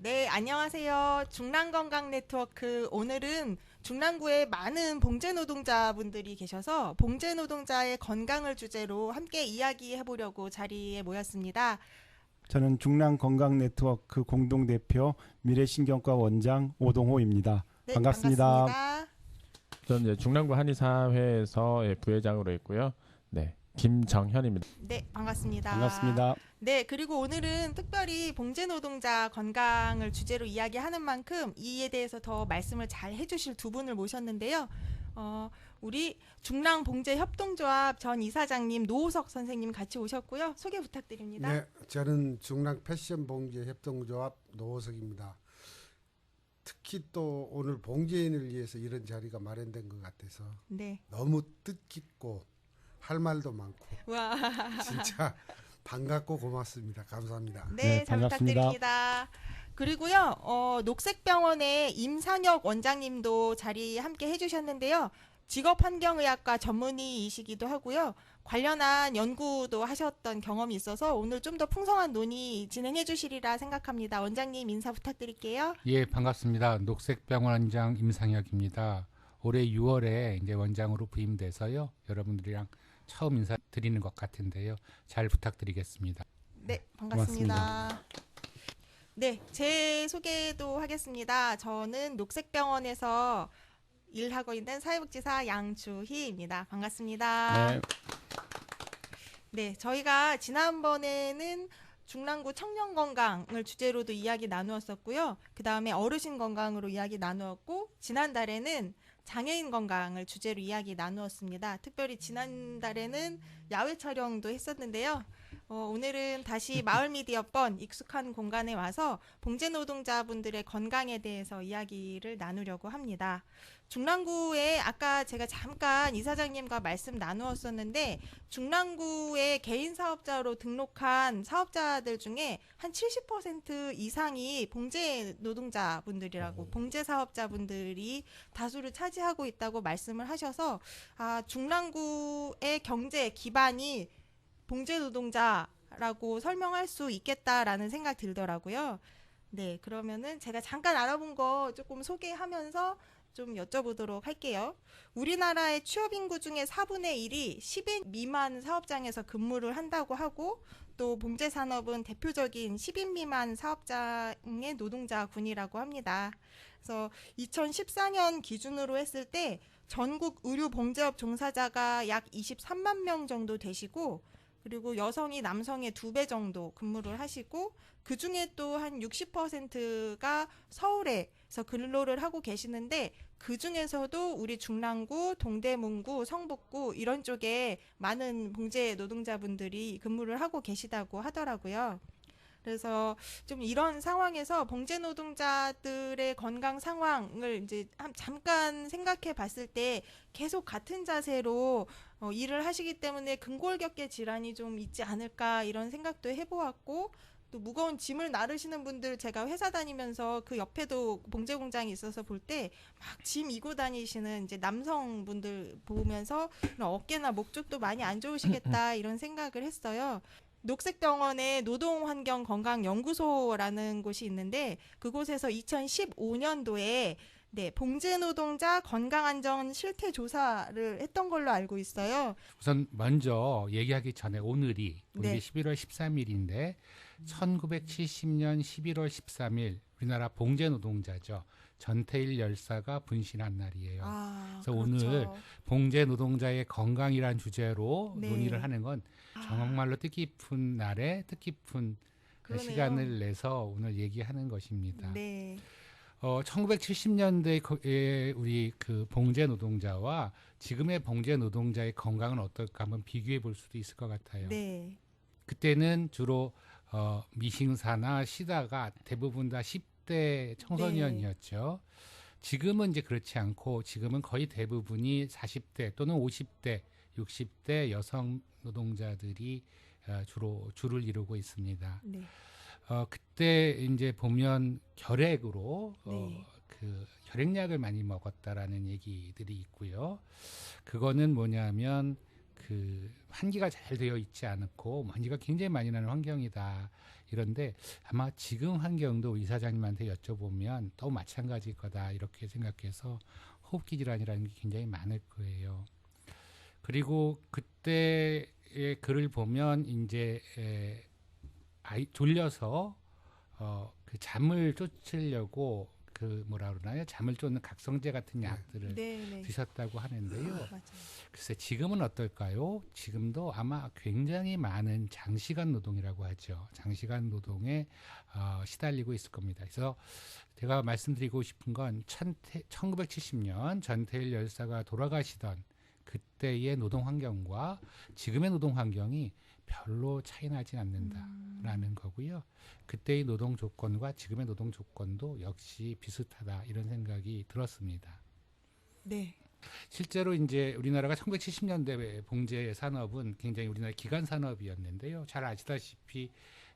네, 안녕하세요. 중랑건강네트워크. 오늘은 중랑구에 많은 봉제 노동자분들이 계셔서 봉제 노동자의 건강을 주제로 함께 이야기해 보려고 자리에 모였습니다. 저는 중랑건강네트워크 공동대표 미래신경과 원장 오동호입니다. 네, 반갑습니다. 반갑습니다. 저는 이제 중랑구 한의사회에서 부회장으로 있고요. 네, 김정현입니다. 네, 반갑습니다. 반갑습니다. 네, 그리고 오늘은 특별히 봉제 노동자 건강을 주제로 이야기하는 만큼 이에 대해서 더 말씀을 잘 해주실 두 분을 모셨는데요. 우리 중랑봉제협동조합 전 이사장님 노호석 선생님 같이 오셨고요. 소개 부탁드립니다. 네, 저는 중랑 패션 봉제 협동조합 노호석입니다. 특히 또 오늘 봉제인을 위해서 이런 자리가 마련된 것 같아서 네. 너무 뜻깊고 할 말도 많고 와. 진짜 반갑고 고맙습니다. 감사합니다. 네, 네, 잘 반갑습니다. 부탁드립니다. 그리고요, 녹색병원의 임상혁 원장님도 자리 함께 해주셨는데요. 직업환경의학과 전문의이시기도 하고요. 관련한 연구도 하셨던 경험이 있어서 오늘 좀 더 풍성한 논의 진행해 주시리라 생각합니다. 원장님 인사 부탁드릴게요. 예, 반갑습니다. 녹색병원 원장 임상혁입니다. 올해 6월에 이제 원장으로 부임돼서요. 여러분들이랑 처음 인사드리는 것 같은데요. 잘 부탁드리겠습니다. 네, 반갑습니다. 네, 제 소개도 하겠습니다. 저는 녹색병원에서 일하고 있는 사회복지사 양주희입니다. 반갑습니다. 네, 네, 저희가 지난번에는 중랑구 청년 건강을 주제로도 이야기 나누었었고요. 그 다음에 어르신 건강으로 이야기 나누었고, 지난달에는 장애인 건강을 주제로 이야기 나누었습니다. 특별히 지난달에는 야외 촬영도 했었는데요. 오늘은 다시 마을 미디어번 익숙한 공간에 와서 봉제 노동자분들의 건강에 대해서 이야기를 나누려고 합니다. 중랑구에 아까 제가 잠깐 이사장님과 말씀 나누었었는데 중랑구에 개인 사업자로 등록한 사업자들 중에 한 70% 이상이 봉제 노동자분들이라고 봉제 사업자분들이 다수를 차지하고 있다고 말씀을 하셔서 중랑구의 경제 기반이 봉제 노동자라고 설명할 수 있겠다라는 생각 들더라고요. 네, 그러면은 제가 잠깐 알아본 거 조금 소개하면서 좀 여쭤보도록 할게요. 우리나라의 취업 인구 중에 4분의 1이 10인 미만 사업장에서 근무를 한다고 하고 또 봉제 산업은 대표적인 10인 미만 사업장의 노동자군이라고 합니다. 그래서 2014년 기준으로 했을 때 전국 의류 봉제업 종사자가 약 23만 명 정도 되시고 그리고 여성이 남성의 2배 정도 근무를 하시고 그 중에 또 한 60%가 서울에서 근로를 하고 계시는데 그 중에서도 우리 중랑구, 동대문구, 성북구 이런 쪽에 많은 봉제 노동자분들이 근무를 하고 계시다고 하더라고요. 그래서 좀 이런 상황에서 봉제 노동자들의 건강 상황을 이제 잠깐 생각해 봤을 때 계속 같은 자세로 일을 하시기 때문에 근골격계 질환이 좀 있지 않을까 이런 생각도 해보았고 또 무거운 짐을 나르시는 분들 제가 회사 다니면서 그 옆에도 봉제 공장이 있어서 볼 때 막 짐 이고 다니시는 이제 남성분들 보면서 어깨나 목 쪽도 많이 안 좋으시겠다 이런 생각을 했어요. 녹색병원의 노동환경건강연구소라는 곳이 있는데 그곳에서 2015년도에 봉제 노동자 건강안전 실태 조사를 했던 걸로 알고 있어요. 우선 먼저 얘기하기 전에 오늘이 네. 11월 13일인데 1970년 11월 13일 우리나라 봉제 노동자죠. 전태일 열사가 분신한 날이에요. 그래서 그렇죠. 오늘 봉제 노동자의 건강이란 주제로 네. 논의를 하는 건 정말로 뜻깊은 날에 뜻깊은 그러네요. 시간을 내서 오늘 얘기하는 것입니다. 네. 1970년대에 우리 그 봉제 노동자와 지금의 봉제 노동자의 건강은 어떨까 한번 비교해 볼 수도 있을 것 같아요. 네. 그때는 주로 미싱사나 시다가 대부분 다 10대 청소년이었죠. 지금은 이제 그렇지 않고 지금은 거의 대부분이 40대 또는 50대, 60대 여성 노동자들이 주로 줄을 이루고 있습니다. 네. 그때 이제 보면 결핵으로 네. 그 혈액약을 많이 먹었다라는 얘기들이 있고요. 그거는 뭐냐면 그 환기가 잘 되어 있지 않고 먼지가 굉장히 많이 나는 환경이다. 이런데 아마 지금 환경도 이사장님한테 여쭤보면 또 마찬가지일 거다 이렇게 생각해서 호흡기 질환이라는 게 굉장히 많을 거예요. 그리고 그때의 글을 보면 이제 졸려서 그 잠을 쫓으려고 그 뭐라 그러나요? 잠을 쫓는 각성제 같은 약들을 네. 드셨다고 하는데요. 맞아요. 글쎄 지금은 어떨까요? 지금도 아마 굉장히 많은 장시간 노동이라고 하죠. 장시간 노동에 시달리고 있을 겁니다. 그래서 제가 말씀드리고 싶은 건 1970년 전태일 열사가 돌아가시던 그때의 노동 환경과 지금의 노동 환경이 별로 차이 나진 않는다라는 거고요. 그때의 노동 조건과 지금의 노동 조건도 역시 비슷하다 이런 생각이 들었습니다. 네. 실제로 이제 우리나라가 1970년대 봉제 산업은 굉장히 우리나라 기간 산업이었는데요. 잘 아시다시피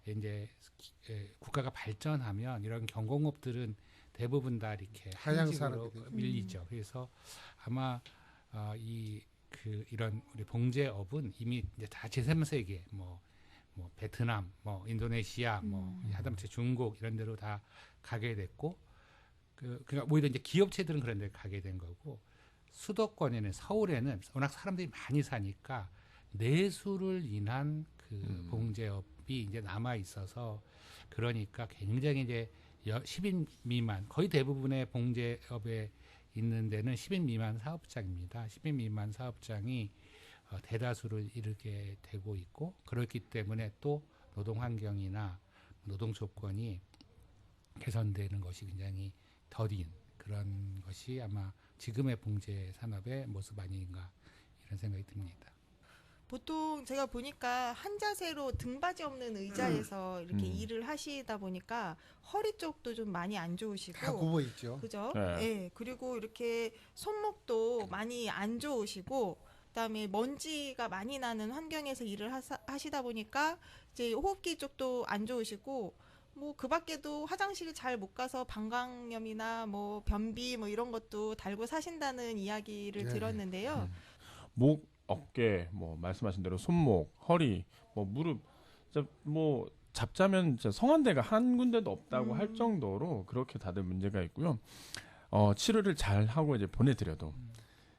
이제 국가가 발전하면 이런 경공업들은 대부분 다 이렇게 하향 한직으로 산업이 밀리죠. 그래서 아마 이런 우리 봉제업은 이미 이제 다 제3세계 뭐 베트남, 뭐 인도네시아, 뭐 하다못해 중국 이런 데로 다 가게 됐고 그러니까 오히려 이제 기업체들은 그런 데 가게 된 거고 수도권에는 서울에는 워낙 사람들이 많이 사니까 내수를 인한 그 봉제업이 이제 남아 있어서 그러니까 굉장히 이제 10인 미만 거의 대부분의 봉제업에 있는 데는 10인 미만 사업장입니다. 10인 미만 사업장이 대다수를 이루게 되고 있고 그렇기 때문에 또 노동 환경이나 노동 조건이 개선되는 것이 굉장히 더딘 그런 것이 아마 지금의 봉제 산업의 모습 아닌가 이런 생각이 듭니다. 보통 제가 보니까 한 자세로 등받이 없는 의자에서 이렇게 일을 하시다 보니까 허리 쪽도 좀 많이 안 다 좋으시고 굽어 있죠. 그죠? 네. 네. 그리고 이렇게 손목도 많이 안 좋으시고 그다음에 먼지가 많이 나는 환경에서 일을 하시다 보니까 이제 호흡기 쪽도 안 좋으시고 뭐 그 밖에도 화장실 잘 못 가서 방광염이나 뭐 변비 뭐 이런 것도 달고 사신다는 이야기를 네. 들었는데요. 목, 어깨, 뭐 말씀하신 대로 손목, 허리, 뭐 무릎, 진짜 뭐 잡자면 진짜 성한데가 한 군데도 없다고 할 정도로 그렇게 다들 문제가 있고요. 치료를 잘 하고 이제 보내드려도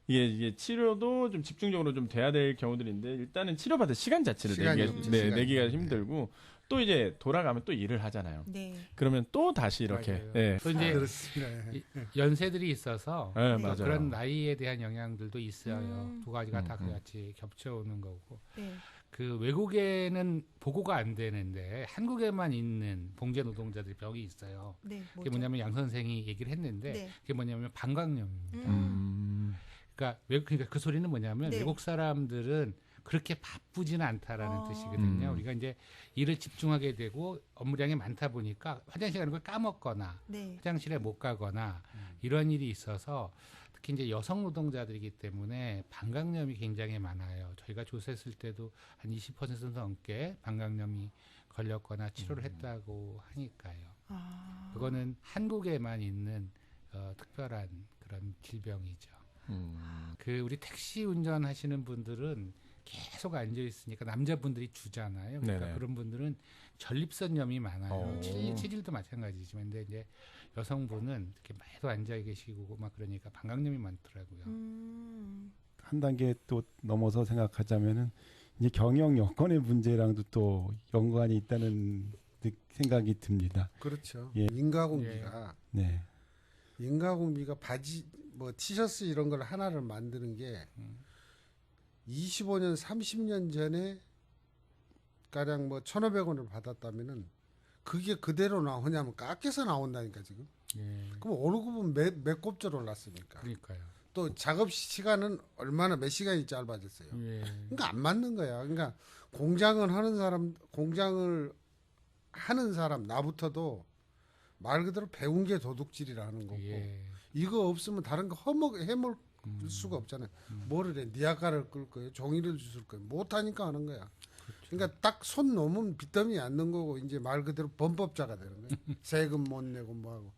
이게 치료도 좀 집중적으로 좀 돼야 될 경우들인데 일단은 치료받을 시간 자체를 시간이 없죠, 시간이. 내기가 힘들고 또 이제 돌아가면 또 일을 하잖아요. 네. 그러면 또 다시 이렇게 맞아요. 예. 또 이제 그렇습니다. 연세들이 있어서 네, 네. 맞아요. 그런 나이에 대한 영향들도 있어요. 두 가지가 다 음. 같이 겹쳐오는 거고. 네. 그 외국에는 보고가 안 되는데 한국에만 있는 봉제 노동자들 병이 있어요. 네. 그게 뭐냐면 양 선생이 얘기를 했는데 네. 그게 뭐냐면 방광염입니다. 그러니까 그 소리는 뭐냐면 네. 외국 사람들은 그렇게 바쁘지는 않다라는 뜻이거든요. 우리가 이제 일을 집중하게 되고 업무량이 많다 보니까 화장실 가는 걸 까먹거나 네. 화장실에 못 가거나 이런 일이 있어서 특히 이제 여성 노동자들이기 때문에 방광염이 굉장히 많아요. 저희가 조사했을 때도 한 20% 넘게 방광염이 걸렸거나 치료를 했다고 하니까요. 그거는 한국에만 있는 특별한 그런 질병이죠. 그 우리 택시 운전하시는 분들은 계속 앉아 있으니까 남자분들이 주잖아요. 그러니까 네네. 그런 분들은 전립선염이 많아요. 오. 체질도 마찬가지지만 근데 이제 여성분은 이렇게 매도 앉아 계시고 막 그러니까 방광염이 많더라고요. 한 단계 또 넘어서 생각하자면은 이제 경영 여건의 문제랑도 또 연관이 있다는 생각이 듭니다. 그렇죠. 예. 인가공비가 네. 인가공비가 바지 뭐 티셔츠 이런 걸 하나를 만드는 게 25년 30년 전에 가량 뭐 1,500원을 받았다면은 그게 그대로 나오냐면 깎여서 나온다니까 지금. 예. 그럼 월급은 몇 곱절 올랐습니까? 그러니까요. 또 작업 시간은 얼마나 몇 시간이 짧아졌어요. 예. 그러니까 안 맞는 거야. 그러니까 공장을 하는 사람 나부터도 말 그대로 배운 게 도둑질이라는 거고 예. 이거 없으면 다른 거 해먹을 수가 없잖아요. 뭐를 해? 니아까를 끌 거예요? 종이를 주술 거예요? 못하니까 하는 거야. 그러니까 딱 손 넘으면 빚더미 앉는 거고 이제 말 그대로 범법자가 되는 거예요. 세금 못 내고 뭐하고.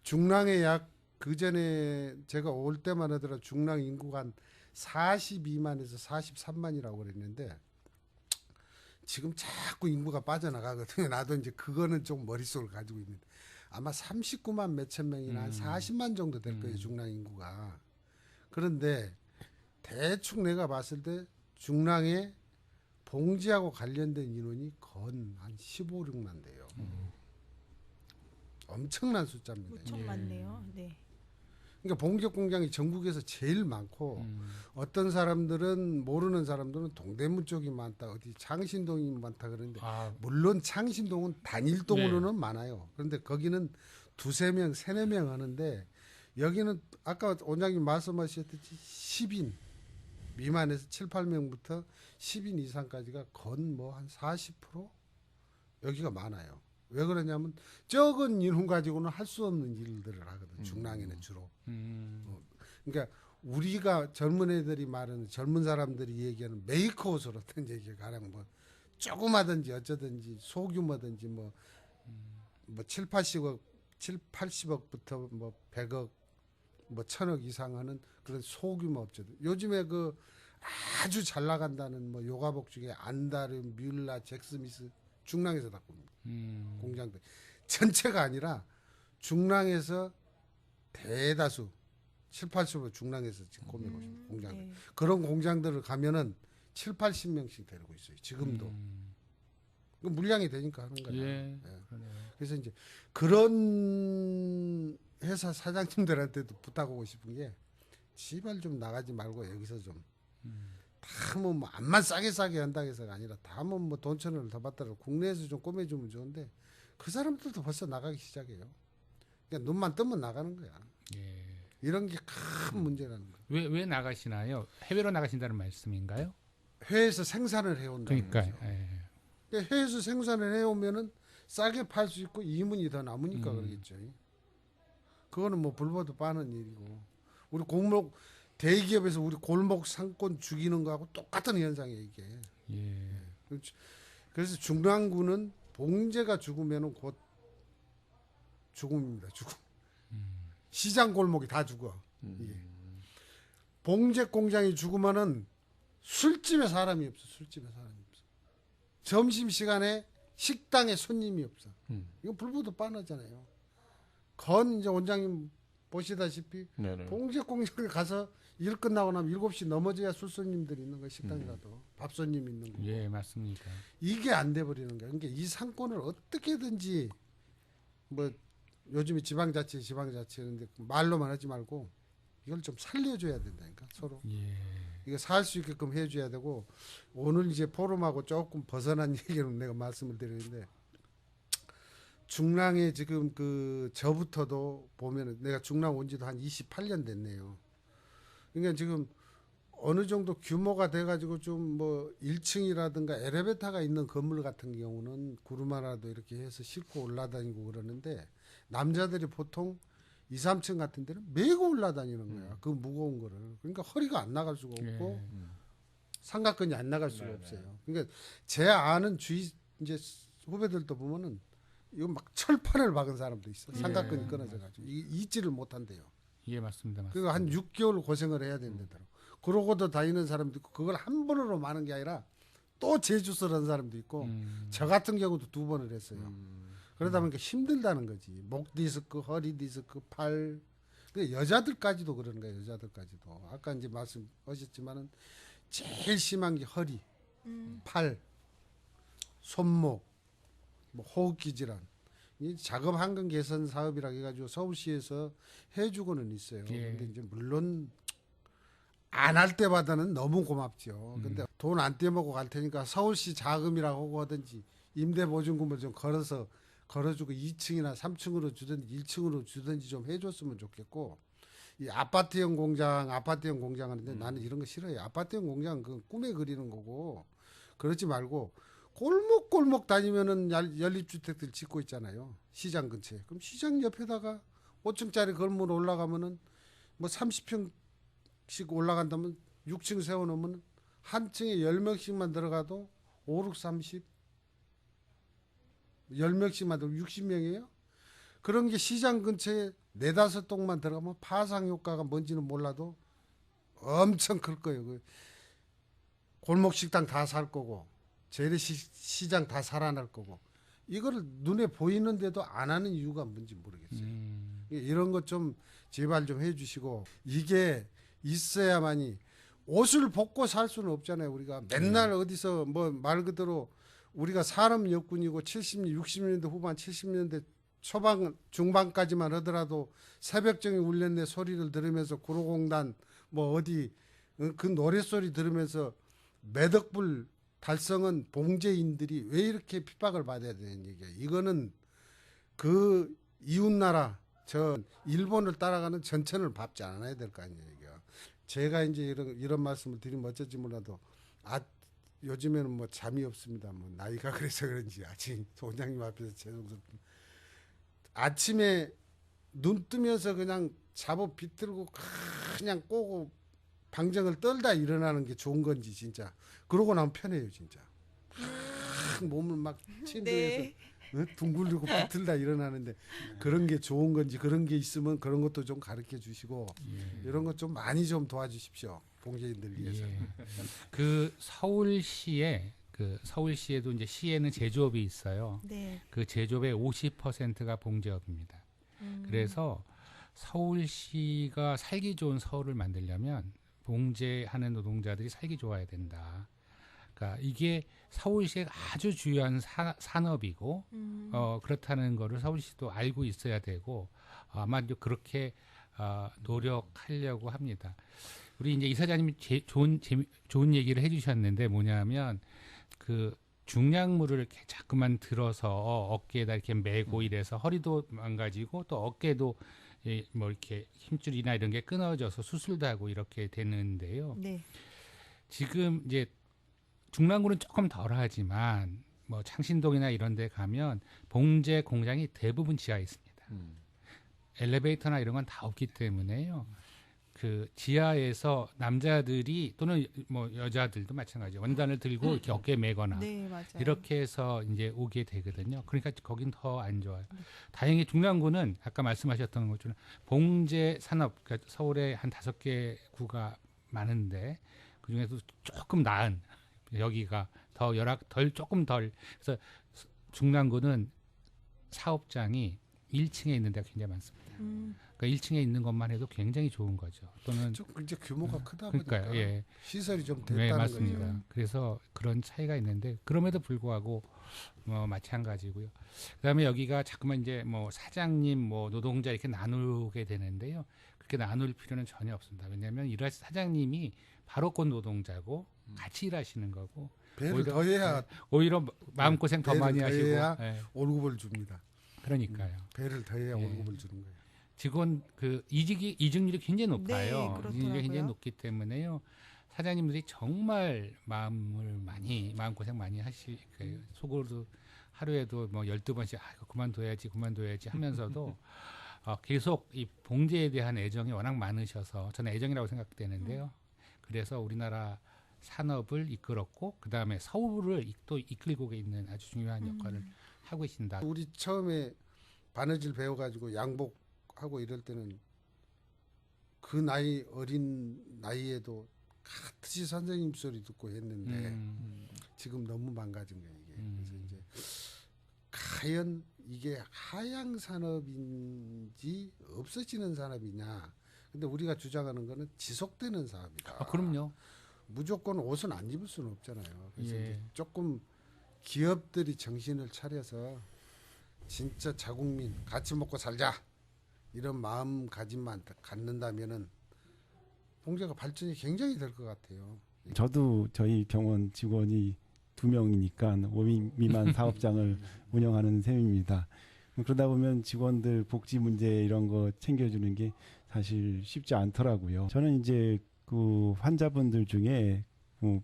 중랑의 약 그전에 제가 올 때만 하더라도 중랑 인구가 한 42만에서 43만이라고 그랬는데 지금 자꾸 인구가 빠져나가거든요. 나도 이제 그거는 좀 머릿속을 가지고 있는데 아마 39만 몇천 명이나 한 40만 정도 될 거예요. 중랑 인구가. 그런데 대충 내가 봤을 때 중랑에 봉지하고 관련된 인원이 건 한 15, 16만 돼요. 엄청난 숫자입니다. 무척 많네요. 네. 그러니까 봉지역 공장이 전국에서 제일 많고 어떤 사람들은 모르는 사람들은 동대문 쪽이 많다, 어디 창신동이 많다 그러는데 아, 물론 창신동은 단일동으로는 많아요. 그런데 거기는 두세 명, 세네 명 하는데 여기는 아까 원장님 말씀하셨듯이 10인 미만에서 7, 8명부터 10인 이상까지가 건 뭐 한 40% 여기가 많아요. 왜 그러냐면 적은 인원 가지고는 할 수 없는 일들을 하거든. 중랑에는 주로. 그러니까 우리가 젊은 애들이 말하는 젊은 사람들이 얘기하는 메이크아웃을 어떤 얘기가 가령 뭐 조그마든지 어쩌든지 소규모든지 뭐 7, 80억, 80억부터 뭐 100억, 뭐 1000억 이상 하는 그런 소규모 업체들. 요즘에 그 아주 잘 나간다는 뭐 요가복 중에 안다름, 뮬라, 잭스미스 중랑에서 다 굽니다. 공장들 전체가 아니라 중랑에서 대다수 7, 80% 중랑에서 지금 꾸미고 있습니다. 공장들. 네. 그런 공장들을 가면은 7, 80명씩 데리고 있어요. 지금도. 그 물량이 되니까 하는 거예요. 예. 예. 그러네요. 그래서 이제 그런 회사 사장님들한테도 부탁하고 싶은 게 제발 좀 나가지 말고 여기서 좀 다 뭐 암만 싸게 한다 해서가 아니라 다 뭐 돈 1,000원을 더 받더라도 국내에서 좀 꾸며주면 좋은데 그 사람들도 벌써 나가기 시작해요. 그러니까 눈만 뜨면 나가는 거야. 예. 이런 게 큰 문제라는 거야. 왜 나가시나요? 해외로 나가신다는 말씀인가요? 해외에서 생산을 해온다는 그러니까 거죠. 예. 그러니까 해외에서 생산을 해오면은 싸게 팔 수 있고 이문이 더 남으니까 그러겠죠. 그거는 뭐 불보듯 빠는 일이고 우리 공목 대기업에서 우리 골목 상권 죽이는 거하고 똑같은 현상이에요 이게. 예. 그래서 중랑구는 봉제가 죽으면은 곧 죽음입니다. 죽음. 시장 골목이 다 죽어. 이게. 봉제 공장이 죽으면은 술집에 사람이 없어. 술집에 사람이 없어. 점심 시간에 식당에 손님이 없어. 이건 불보듯 뻔하잖아요. 건 이제 원장님 보시다시피 네네. 봉제 공장에 가서 일 끝나고 나면 7시 넘어져야 술 손님들이 있는 거야. 식당에 가도 밥 손님 있는 거. 예, 맞습니다. 이게 안 돼 버리는 거야. 그러니까 이 상권을 어떻게든지 뭐 요즘에 지방자치 그런데 말로만 하지 말고 이걸 좀 살려줘야 된다니까 서로. 예. 이거 살 수 있게끔 해줘야 되고 오늘 이제 포럼하고 조금 벗어난 얘기는 내가 말씀을 드리는데 중랑에 지금 그 저부터도 보면은 내가 중랑 온 지도 한 28년 됐네요. 그러니까 지금 어느 정도 규모가 돼가지고 좀 뭐 1층이라든가 엘리베이터가 있는 건물 같은 경우는 구루마라도 이렇게 해서 싣고 올라다니고 그러는데 남자들이 보통 2, 3층 같은 데는 메고 올라다니는 거야. 그 무거운 거를. 그러니까 허리가 안 나갈 수가 없고 삼각근이 안 나갈 수가 없어요. 그러니까 제 아는 주위 이제 후배들도 보면은 이거 막 철판을 박은 사람도 있어. 삼각근이 끊어져가지고 잊지를 못한대요. 예, 맞습니다. 맞습니다. 그거 한 6개월 고생을 해야 된다더라고. 그러고도 다니는 사람도 있고 그걸 한 번으로 마는 게 아니라 또 제주스러운 사람도 있고 저 같은 경우도 2번을 했어요. 그러다 보니까 힘들다는 거지. 목 디스크, 허리 디스크, 팔. 근데 여자들까지도 그러는 거예요. 여자들까지도. 아까 이제 말씀하셨지만은 제일 심한 게 허리, 팔, 손목, 뭐 호흡기 질환. 이 작업 환경 개선 사업이라 해가지고 서울시에서 해주고는 있어요. 예. 근데 이제 물론 안 할 때마다는 너무 고맙죠. 근데 돈 안 떼먹고 갈 테니까 서울시 자금이라고 하고 하든지 임대보증금을 좀 걸어주고 2층이나 3층으로 주든지 1층으로 주든지 좀 해줬으면 좋겠고 이 아파트형 공장 하는데 나는 이런 거 싫어요. 아파트형 공장은 그 꿈에 그리는 거고 그러지 말고 골목 다니면은 연립주택들 짓고 있잖아요. 시장 근처에. 그럼 시장 옆에다가 5층짜리 건물 올라가면은 뭐 30평씩 올라간다면 6층 세워놓으면 한 층에 10명씩만 들어가도 5, 6, 30 10명씩만 들어가면 60명이에요. 그런 게 시장 근처에 4, 5동만 들어가면 파상 효과가 뭔지는 몰라도 엄청 클 거예요. 그 골목 식당 다 살 거고 재래시장 다 살아날 거고 이거를 눈에 보이는데도 안 하는 이유가 뭔지 모르겠어요. 이런 것 좀 제발 좀 해주시고 이게 있어야만이 옷을 벗고 살 수는 없잖아요. 우리가 맨날 어디서 뭐 말 그대로 우리가 사람 여군이고 60년대 후반 70년대 초반 중반까지만 하더라도 새벽정이 울렸네 소리를 들으면서 구로공단 뭐 어디 그 노랫소리 들으면서 매덕불 달성한 봉제인들이 왜 이렇게 핍박을 받아야 되는 얘기야. 이거는 그 이웃나라 저 일본을 따라가는 전천을 밟지 않아야 될 거 아니에요. 이게. 제가 이제 이런 말씀을 드리면 어쩔지 몰라도 요즘에는 뭐 잠이 없습니다. 뭐 나이가 그래서 그런지 아침 소장님 앞에서 죄송스럽습니다. 아침에 눈 뜨면서 그냥 잡어 비틀고 그냥 꼬고 방정을 떨다 일어나는 게 좋은 건지 진짜 그러고 나면 편해요 진짜. 몸을 막 침대에서 네. 둥글리고 비틀다 일어나는데 그런 게 좋은 건지 그런 게 있으면 그런 것도 좀 가르쳐 주시고 이런 것 좀 많이 좀 도와주십시오. 봉제인들 위해서. 그 서울시에도 이제 시에는 제조업이 있어요. 네. 그 제조업의 50%가 봉제업입니다. 그래서 서울시가 살기 좋은 서울을 만들려면 봉제하는 노동자들이 살기 좋아야 된다. 그러니까 이게 서울시의 아주 중요한 산업이고 그렇다는 거를 서울시도 알고 있어야 되고 아마 그렇게 노력하려고 합니다. 우리 이제 이사장님이 좋은 얘기를 해주셨는데 뭐냐면 그 중량물을 이렇게 자꾸만 들어서 어깨에다 이렇게 메고 이래서 허리도 망가지고 또 어깨도 뭐 이렇게 힘줄이나 이런 게 끊어져서 수술도 하고 이렇게 되는데요. 네. 지금 이제 중랑구는 조금 덜하지만 뭐 창신동이나 이런 데 가면 봉제 공장이 대부분 지하에 있습니다. 엘리베이터나 이런 건 다 없기 때문에요. 그 지하에서 남자들이 또는 뭐 여자들도 마찬가지예요. 원단을 들고 이렇게 어깨에 메거나 네, 맞아요. 이렇게 해서 이제 오게 되거든요. 그러니까 거긴 더 안 좋아요. 다행히 중랑구는 아까 말씀하셨던 것처럼 봉제 산업, 그러니까 서울에 한 5개 구가 많은데 그 중에서 조금 나은 여기가 더 조금 덜. 그래서 중랑구는 사업장이 1층에 있는 데가 굉장히 많습니다. 그러니까 1층에 있는 것만 해도 굉장히 좋은 거죠. 또는 좀 이제 규모가 크다 보니까 그러니까요. 예. 시설이 좀 네, 됐다는 맞습니다. 거죠. 그래서 그런 차이가 있는데 그럼에도 불구하고 마찬가지고요. 그다음에 여기가 자꾸만 이제 뭐 사장님, 뭐 노동자 이렇게 나누게 되는데요. 그렇게 나눌 필요는 전혀 없습니다. 왜냐하면 일할 사장님이 바로 건 노동자고 같이 일하시는 거고 배를 더 해야 오히려 마음고생 더 배를 많이 더 하시고 해야 예, 월급을 줍니다. 그러니까요. 배를 더 해야 예. 월급을 주는 거예요. 직원 그 이직률이 굉장히 높아요. 그렇더라고요. 이직률이 굉장히 높기 때문에요. 사장님들이 정말 마음고생 많이 하실 거예요. 속으로도 하루에도 뭐 12번씩 그만둬야지 하면서도 계속 이 봉제에 대한 애정이 워낙 많으셔서 저는 애정이라고 생각되는데요. 그래서 우리나라 산업을 이끌었고 그다음에 서울을 또 이끌고 있는 아주 중요한 역할을 하고 계신다. 우리 처음에 바느질 배워가지고 양복하고 이럴 때는 그 나이 어린 나이에도 같이 선생님 소리 듣고 했는데 지금 너무 망가진 거예요 이게. 그래서 이제 과연 이게 하향 산업인지 없어지는 산업이냐. 근데 우리가 주장하는 거는 지속되는 사업이다. 그럼요. 무조건 옷은 안 입을 수는 없잖아요. 그래서 예. 이제 조금 기업들이 정신을 차려서 진짜 자국민 같이 먹고 살자 이런 마음가짐만 갖는다면은 봉제가 발전이 굉장히 될 것 같아요. 저도 저희 병원 직원이 2명이니까 5인 미만 사업장을 운영하는 셈입니다. 그러다 보면 직원들 복지 문제 이런 거 챙겨주는 게 사실 쉽지 않더라고요. 저는 이제 그 환자분들 중에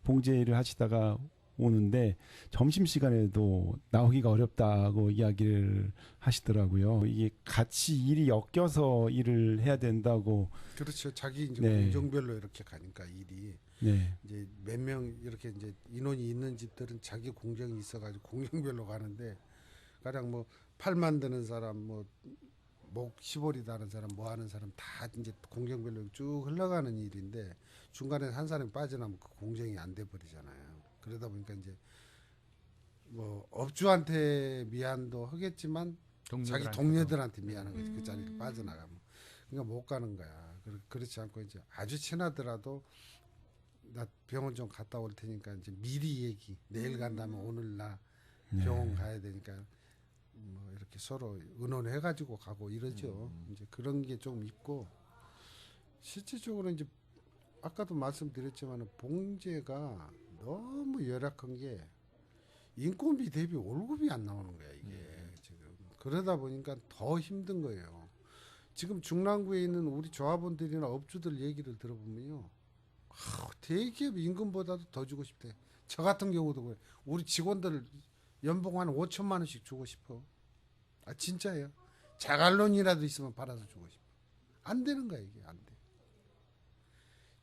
봉제를 하시다가 오는데 점심시간에도 나오기가 어렵다고 이야기를 하시더라고요. 이게 같이 일이 엮여서 일을 해야 된다고. 그렇죠. 자기 이제 네. 공정별로 이렇게 가니까 일이 네. 이제 몇 명 이렇게 이제 인원이 있는 집들은 자기 공정이 있어가지고 공정별로 가는데 가령 뭐 팔 만드는 사람 뭐 목 시보리다는 사람 뭐 하는 사람 다 이제 공정별로 쭉 흘러가는 일인데 중간에 한 사람이 빠져나면 그 공정이 안 돼 버리잖아요. 그러다 보니까 이제 뭐 업주한테 미안도 하겠지만 자기 동료들한테 미안한 거지. 그 자리를 빠져나가면 그러니까 못 가는 거야. 그렇지 않고 이제 아주 친하더라도 나 병원 좀 갔다 올 테니까 이제 미리 얘기. 내일 간다면 오늘 나 병원 가야 되니까 뭐 이렇게 서로 의논해가지고 가고 이러죠. 이제 그런 게 좀 있고 실질적으로 이제 아까도 말씀드렸지만 봉제가 너무 열악한 게 인건비 대비 월급이 안 나오는 거야 이게 지금. 그러다 보니까 더 힘든 거예요. 지금 중랑구에 있는 우리 조합원들이나 업주들 얘기를 들어보면요, 대기업 임금보다도 더 주고 싶대. 저 같은 경우도 그래. 우리 직원들 연봉 한 5천만 원씩 주고 싶어. 아 진짜예요. 자갈론이라도 있으면 받아서 주고 싶어. 안 되는 거야 이게. 안 돼.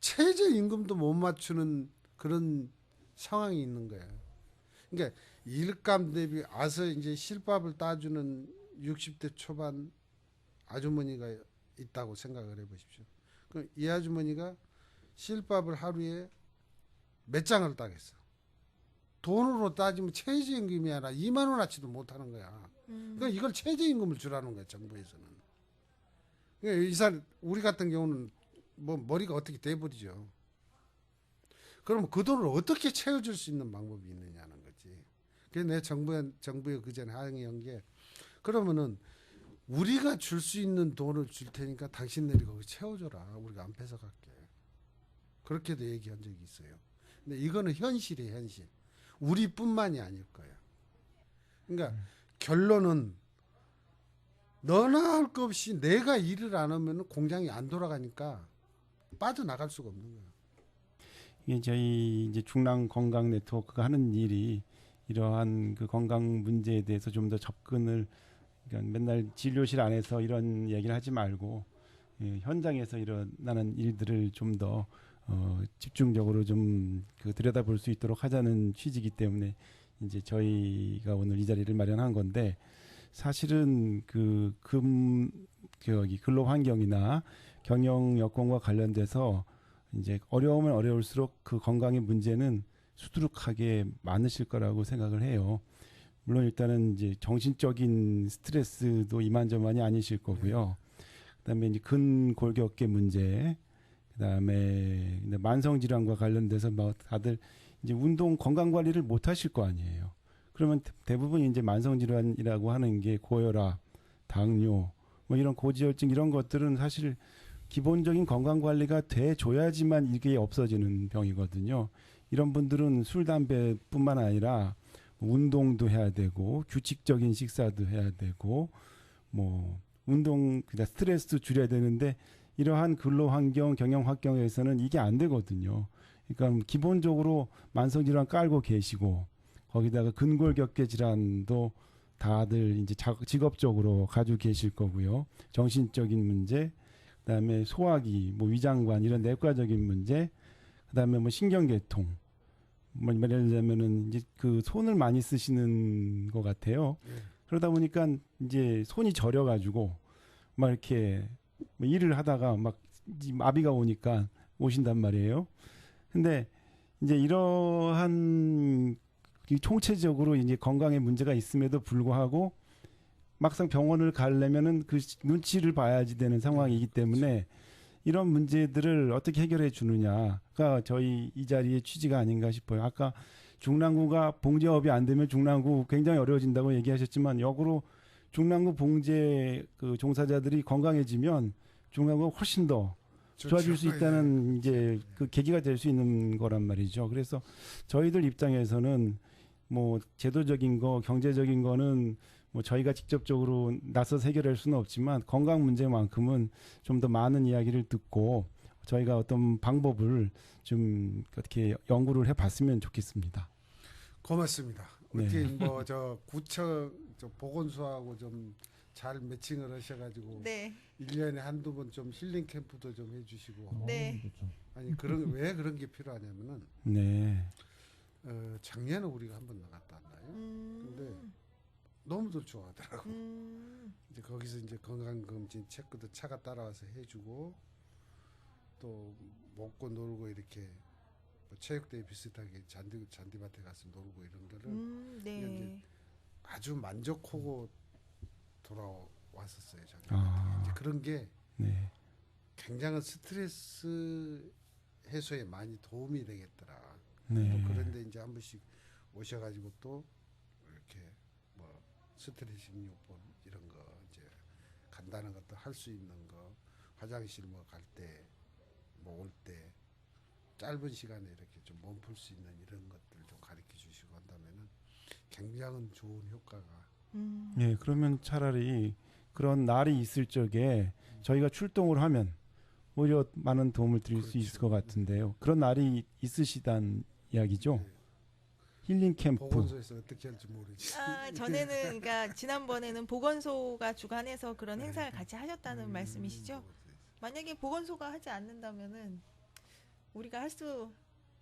최저 임금도 못 맞추는 그런 상황이 있는 거야. 그러니까 일감 대비 와서 이제 실밥을 따주는 60대 초반 아주머니가 있다고 생각을 해보십시오. 그럼 이 아주머니가 실밥을 하루에 몇 장을 따겠어. 돈으로 따지면 최저임금이 아니라 2만 원어치도 못하는 거야. 그러니까 이걸 최저임금을 주라는 거야 정부에서는. 그러니까 이 사람 우리 같은 경우는 뭐 머리가 어떻게 돼버리죠. 그럼 그 돈을 어떻게 채워줄 수 있는 방법이 있느냐는 거지. 그래서 내 정부에 그전에 항의한 게 그러면은 우리가 줄 수 있는 돈을 줄 테니까 당신들이 거기 채워줘라. 우리가 안 뺏어갈게. 그렇게도 얘기한 적이 있어요. 근데 이거는 현실이에요, 현실. 우리뿐만이 아닐 거야. 그러니까 결론은 너나 할 것 없이 내가 일을 안 하면 공장이 안 돌아가니까 빠져나갈 수가 없는 거야. 이게 저희 이제 중랑 건강 네트워크가 하는 일이 이러한 그 건강 문제에 대해서 좀 더 접근을, 그러니까 맨날 진료실 안에서 이런 얘기를 하지 말고 현장에서 일어나는 일들을 좀 더 집중적으로 좀 그 들여다볼 수 있도록 하자는 취지이기 때문에 이제 저희가 오늘 이 자리를 마련한 건데, 사실은 그 근로 환경이나 경영 여건과 관련돼서 이제 어려우면 어려울수록 그 건강의 문제는 수두룩하게 많으실 거라고 생각을 해요. 물론 일단은 이제 정신적인 스트레스도 이만저만이 아니실 거고요. 그다음에 이제 근골격계 문제, 그다음에 만성 질환과 관련돼서 막 다들 이제 운동 건강 관리를 못 하실 거 아니에요. 그러면 대부분 이제 만성 질환이라고 하는 게 고혈압, 당뇨, 뭐 이런 고지혈증 이런 것들은 사실 기본적인 건강 관리가 돼 줘야지만 이게 없어지는 병이거든요. 이런 분들은 술, 담배뿐만 아니라 운동도 해야 되고 규칙적인 식사도 해야 되고 뭐 운동 그냥 스트레스도 줄여야 되는데 이러한 근로 환경, 경영 환경에서는 이게 안 되거든요. 그러니까 기본적으로 만성 질환 깔고 계시고 거기다가 근골격계 질환도 다들 이제 직업적으로 가지고 계실 거고요. 정신적인 문제, 그다음에 소화기, 뭐 위장관 이런 내과적인 문제, 그다음에 뭐 신경계통, 뭐 예를 들면은 이제 그 손을 많이 쓰시는 것 같아요. 그러다 보니까 이제 손이 저려가지고 막 이렇게 뭐 일을 하다가 막 마비가 오니까 오신단 말이에요. 근데 이제 이러한 총체적으로 이제 건강에 문제가 있음에도 불구하고 막상 병원을 가려면은 그 눈치를 봐야지 되는 상황이기 때문에 이런 문제들을 어떻게 해결해 주느냐가 저희 이 자리의 취지가 아닌가 싶어요. 아까 중랑구가 봉제업이 안 되면 중랑구 굉장히 어려워진다고 얘기하셨지만 역으로 중랑구 봉제 그 종사자들이 건강해지면 중랑구가 훨씬 더 좋아질 수 있다는 이제 그 계기가 될 수 있는 거란 말이죠. 그래서 저희들 입장에서는 뭐 제도적인 거, 경제적인 거는 뭐 저희가 직접적으로 나서서 해결할 수는 없지만 건강 문제만큼은 좀 더 많은 이야기를 듣고 저희가 어떤 방법을 좀 어떻게 연구를 해봤으면 좋겠습니다. 고맙습니다. 네. 어떻게 뭐 저 구청 저 보건소하고 좀 잘 매칭을 하셔가지고 네. 1년에 한두 번 좀 힐링 캠프도 좀 해주시고. 네. 아니 왜 그런 게 필요하냐면은 네. 작년에 우리가 한번 나갔다 왔나요? 근데 너무들 좋아하더라고. 음. 이제 거기서 이제 건강검진 체크도 차가 따라와서 해주고 또 먹고 놀고 이렇게 뭐 체육대회 비슷하게 잔디밭에 가서 놀고 이런 거를 이게 네. 이제 아주 만족하고 돌아왔었어요. 저는. 아. 이제 그런 게 네. 굉장한 스트레스 해소에 많이 도움이 되겠더라. 네. 그런데 이제 한 번씩 오셔가지고 또 이렇게 뭐 스트레스 16번 이런 거 이제 간단한 것도 할 수 있는 거 화장실 뭐 갈 때 뭐 올 때 짧은 시간에 이렇게 좀 몸 풀 수 있는 이런 것들 좀 가르쳐 주시고 한다면은 굉장히 좋은 효과가 예, 그러면 차라리 그런 날이 있을 적에 저희가 출동을 하면 오히려 많은 도움을 드릴 수 그렇죠. 있을 것 같은데요. 그런 날이 있으시단 이야기죠. 네. 힐링 캠프. 보건소에서 어떻게 할지 모르지. 전에는 그러니까 지난번에는 보건소가 주관해서 그런 행사를 같이 하셨다는 말씀이시죠? 만약에 보건소가 하지 않는다면은 우리가 할 수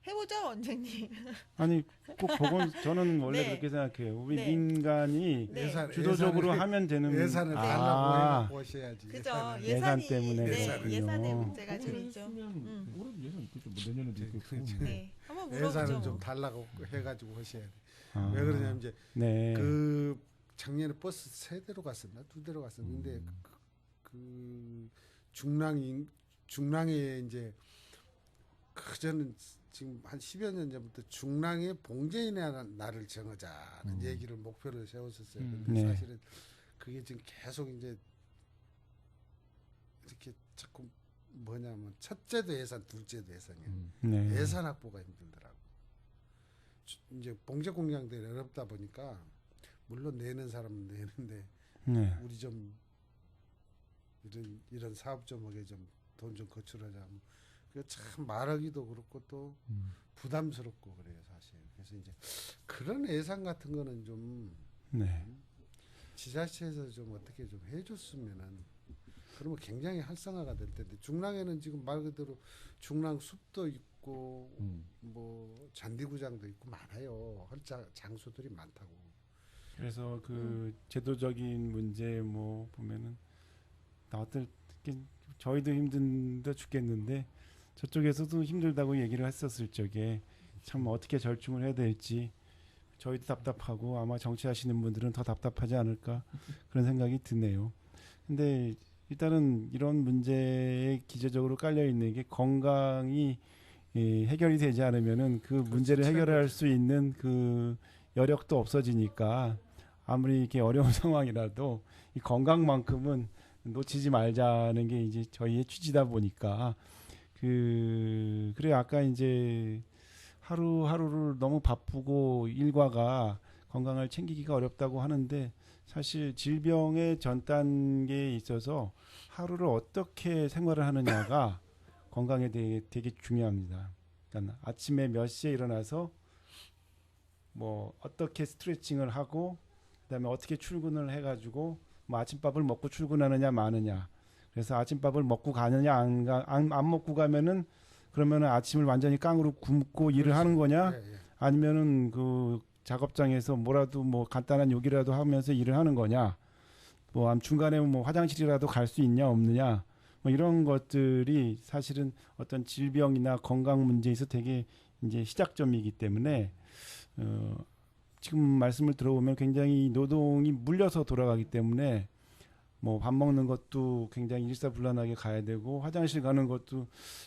해보죠, 원장님. 아니 꼭 보건 저는 원래 네. 그렇게 생각해요. 우리 네. 민간이 네. 주도적으로 하면 되는 예산을 달라고 해갖고 오셔야지. 그죠? 예산을. 예산이 때문에 네, 그렇군요. 예산의 문제가 좀 올해 있죠. 했으면 올해도 예산 있겠죠. 뭐 내년에도 있겠고. 네, 한번 물어보죠. 예산을 좀 뭐. 달라고 해가지고 하셔야 돼. 아, 왜 그러냐면 이제 네. 그 작년에 버스 3대로 갔었나 2대로 갔었는데 그 중랑에 이제 저는 지금 한 10여 년 전부터 중랑의 봉제인의 날을 정하자는 얘기를 목표로 세웠었어요. 근데 네. 사실은 그게 지금 계속 이제 이렇게 자꾸 뭐냐면 첫째도 예산, 둘째도 예산이야. 네. 예산 확보가 힘들더라고. 이제 봉제 공장들이 어렵다 보니까 물론 내는 사람은 내는데 네. 우리 좀 이런 사업 좀 하게 좀 돈 좀 거출하자. 그 참 말하기도 그렇고 또 부담스럽고 그래요 사실. 그래서 이제 그런 예산 같은 거는 좀 네. 지자체에서 좀 어떻게 좀 해줬으면은 그러면 굉장히 활성화가 될 텐데 중랑에는 지금 말 그대로 중랑 숲도 있고 뭐 잔디구장도 있고 많아요. 할 장소들이 많다고. 그래서 그 제도적인 문제 뭐 보면은 나 어떨 때 저희도 힘든데 죽겠는데 저쪽에서도 힘들다고 얘기를 했었을 적에 참 어떻게 절충을 해야 될지 저희도 답답하고 아마 정치하시는 분들은 더 답답하지 않을까 그런 생각이 드네요. 근데 일단은 이런 문제에 기저적으로 깔려 있는 게 건강이 해결이 되지 않으면은 그 문제를 해결할 수 있는 그 여력도 없어지니까 아무리 이렇게 어려운 상황이라도 이 건강만큼은 놓치지 말자는 게 이제 저희의 취지다 보니까 그래 아까 이제 하루하루를 너무 바쁘고 일과가 건강을 챙기기가 어렵다고 하는데 사실 질병의 전 단계에 있어서 하루를 어떻게 생활을 하느냐가 건강에 대해 되게 중요합니다. 그러니까 아침에 몇 시에 일어나서 뭐 어떻게 스트레칭을 하고 그다음에 어떻게 출근을 해가지고 뭐 아침밥을 먹고 출근하느냐 마느냐. 그래서 아침밥을 먹고 가느냐 안 먹고 가면은 그러면은 아침을 완전히 깡으로 굶고 일을 하는 거냐? 예, 예. 아니면은 그 작업장에서 뭐라도 뭐 간단한 요기라도 하면서 일을 하는 거냐? 뭐 중간에 뭐 화장실이라도 갈 수 있냐 없느냐? 뭐 이런 것들이 사실은 어떤 질병이나 건강 문제에서 되게 이제 시작점이기 때문에 지금 말씀을 들어보면 굉장히 노동이 물려서 돌아가기 때문에 뭐 밥 먹는 것도 굉장히 일사불란하게 가야 되고 화장실 가는 것도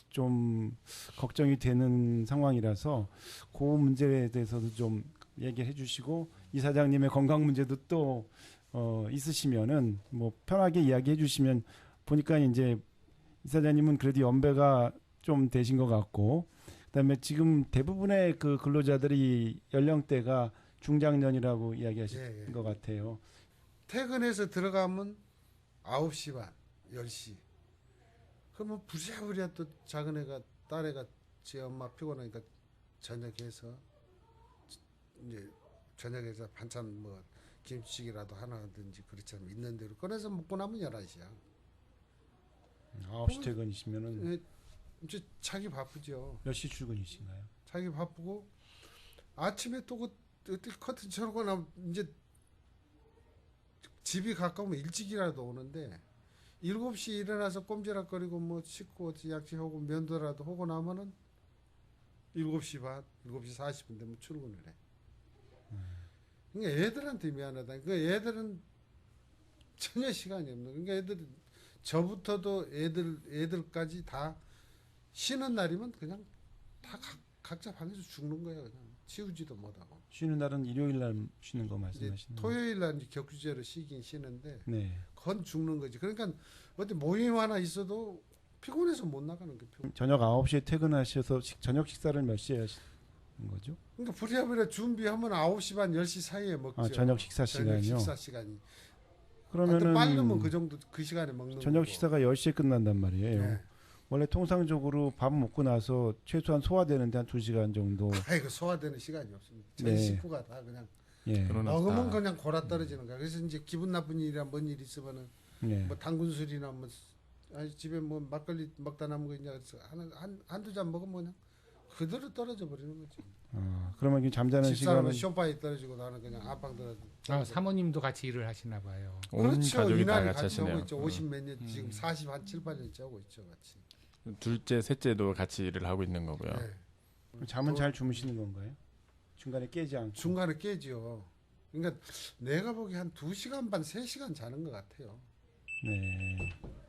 좀 걱정이 되는 상황이라서 그 문제에 대해서도 좀 얘기해 주시고 이사장님의 건강 문제도 또 있으시면은 뭐 편하게 이야기해 주시면 보니까 이제 이사장님은 그래도 연배가 좀 되신 것 같고 그다음에 지금 대부분의 그 근로자들이 연령대가 중장년이라고 이야기하신 예, 예. 것 같아요. 퇴근해서 들어가면 9시 반, 10시. 그러면 부랴부랴 또 작은 애가 딸애가 제 엄마 피곤하니까 저녁에서 이제 저녁에서 반찬 뭐 김치찌개라도 하나 하든지 그렇잖아요. 있는 대로 꺼내서 먹고 나면 11시야. 9시 퇴근이시면은 이제 자기 바쁘죠. 몇 시 출근이신가요? 자기 바쁘고 아침에 또 그 어떻게 커튼 쳐놓고 나면 이제 집이 가까우면 일찍이라도 오는데 7시 일어나서 꼼지락거리고 뭐 씻고 어찌 약지하고 면도라도 하고 나면은 7시 반, 7시 40분 되면 출근을 해. 그러니까 애들한테 미안하다. 그러니까 애들은 전혀 시간이 없는. 그러니까 애들 저부터도 애들까지 다 쉬는 날이면 그냥 다 각자 방에서 죽는 거야. 그냥 치우지도 못하고. 쉬는 날은 일요일 날 쉬는 거 이제 말씀하시는 거예요? 토요일 날 이제 격주제로 쉬긴 쉬는데 네. 건 죽는 거지. 그러니까 어디 모임 하나 있어도 피곤해서 못 나가는 게 피곤. 저녁 9시에 퇴근하셔서 저녁 식사를 몇 시에 하시는 거죠? 그러니까 부랴부랴 준비하면 9시 반 10시 사이에 먹죠. 아, 저녁 식사 저녁 시간이요? 식사 시간이. 그러면은 빠르면 그 정도 그 시간에 먹는 저녁 거고. 식사가 10시에 끝난단 말이에요. 네. 원래 통상적으로 밥 먹고 나서 최소한 소화되는데 한 2시간 정도. 아이고 소화되는 시간이 없습니다. 전 네. 식구가 다 그냥 예. 그러나 먹으면 다 그냥 골아 떨어지는 거야. 그래서 이제 기분 나쁜 일이나 뭔 일 있으면은 네. 뭐 당근술이나 뭐 아니 집에 뭐 막걸리 먹다 남은 거 있냐 그래서 한두 잔 먹으면 그냥 그대로 떨어져 버리는 거지. 그러면 이게 잠자는 집사람은 시간은 쇼파에 떨어지고 나는 그냥 안방 들어서. 사모님도 같이 일을 하시나 봐요. 온 그렇죠. 가족이 다 이날 같이 같이 하고 하시네요. 있죠. 50 몇 년 지금 40 한 7, 8년째 하고 있죠, 같이. 둘째, 셋째도 같이 일을 하고 있는 거고요. 네. 잠은 잘 주무시는 건가요? 중간에 깨지 않고. 중간에 깨지요. 그러니까 내가 보기 한 2시간 반, 3시간 자는 것 같아요. 네.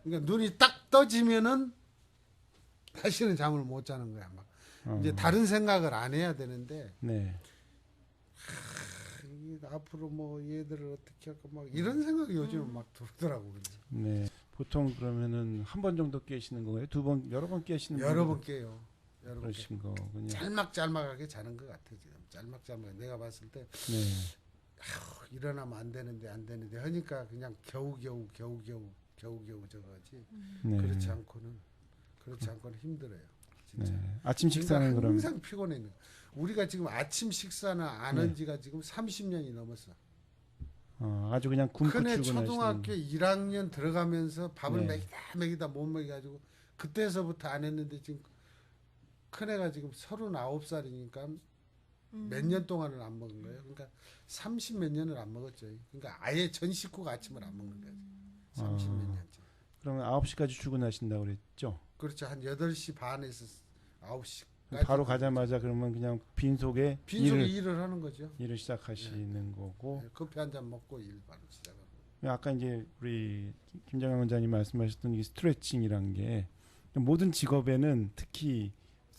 그러니까 눈이 딱 떠지면은 다시는 잠을 못 자는 거야. 막 이제 다른 생각을 안 해야 되는데 네. 앞으로 뭐 얘들을 어떻게 할까 막 이런 생각이 요즘은 막 들더라고. 네. 보통 그러면은 한 번 정도 깨시는 거예요? 두 번, 여러 번 깨시는 여러 분들도 번 깨요. 여러 번 깨. 그러신 거군요. 짤막짤막하게 자는 것 같아 지금. 짤막짤막. 내가 봤을 때 네. 일어나면 안 되는데 하니까 그냥 겨우겨우 저거지. 네. 그렇지 않고는 힘들어요. 진짜. 네. 아침 식사는 그럼 항상 피곤해 있는. 우리가 지금 아침 식사나 안 한 지가 지금 30년이 넘었어. 아주 그냥 굶고 큰애 출근하시는. 초등학교 1학년 들어가면서 밥을 네. 먹이다 못 먹여가지고 그때서부터 안 했는데 지금 큰애가 지금 39살이니까 몇 년 동안을 안 먹은 거예요. 그러니까 30 몇 년을 안 먹었죠. 그러니까 아예 전 식구가 아침을 안 먹는 거예요. 30 몇 년째. 그러면 9시까지 출근하신다고 그랬죠? 그렇죠. 한 8시 반에서 9시. 바로 가자마자 그러면 그냥 빈속에 빈속에 일을 하는 거죠. 일을 시작하시는 거고. 네, 커피 한 잔 먹고 일 바로 시작하고. 아까 이제 우리 김정현 원장님 말씀하셨던 이 스트레칭이란 게 모든 직업에는 특히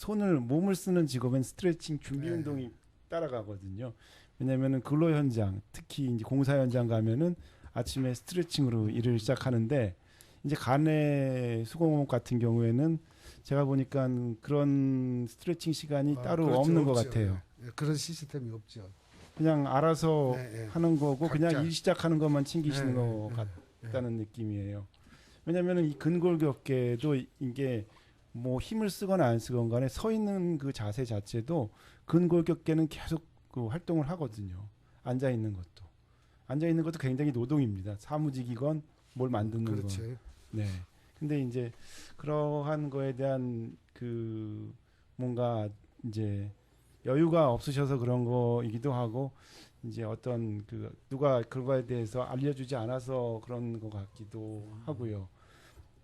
몸을 쓰는 직업엔 스트레칭 준비 네. 운동이 따라가거든요. 왜냐면은 근로 현장, 특히 이제 공사 현장 가면은 아침에 스트레칭으로 일을 시작하는데 이제 간의 수공업 같은 경우에는 제가 보니까 그런 스트레칭 시간이 따로 그렇죠. 없는 것 없죠. 같아요. 네, 그런 시스템이 없죠. 그냥 알아서 네, 네. 하는 거고 각자. 그냥 일 시작하는 것만 챙기시는 네, 것 네, 같다는 느낌이에요. 왜냐하면 이 근골격계도 이게 뭐 힘을 쓰거나 안 쓰건 간에 서 있는 그 자세 자체도 근골격계는 계속 그 활동을 하거든요. 앉아 있는 것도 굉장히 노동입니다. 사무직이건 뭘 만드는 거. 그렇죠. 네. 근데 이제 그러한 거에 대한 그 뭔가 이제 여유가 없으셔서 그런 거이기도 하고 이제 어떤 그 누가 그거에 대해서 알려주지 않아서 그런 것 같기도 하고요.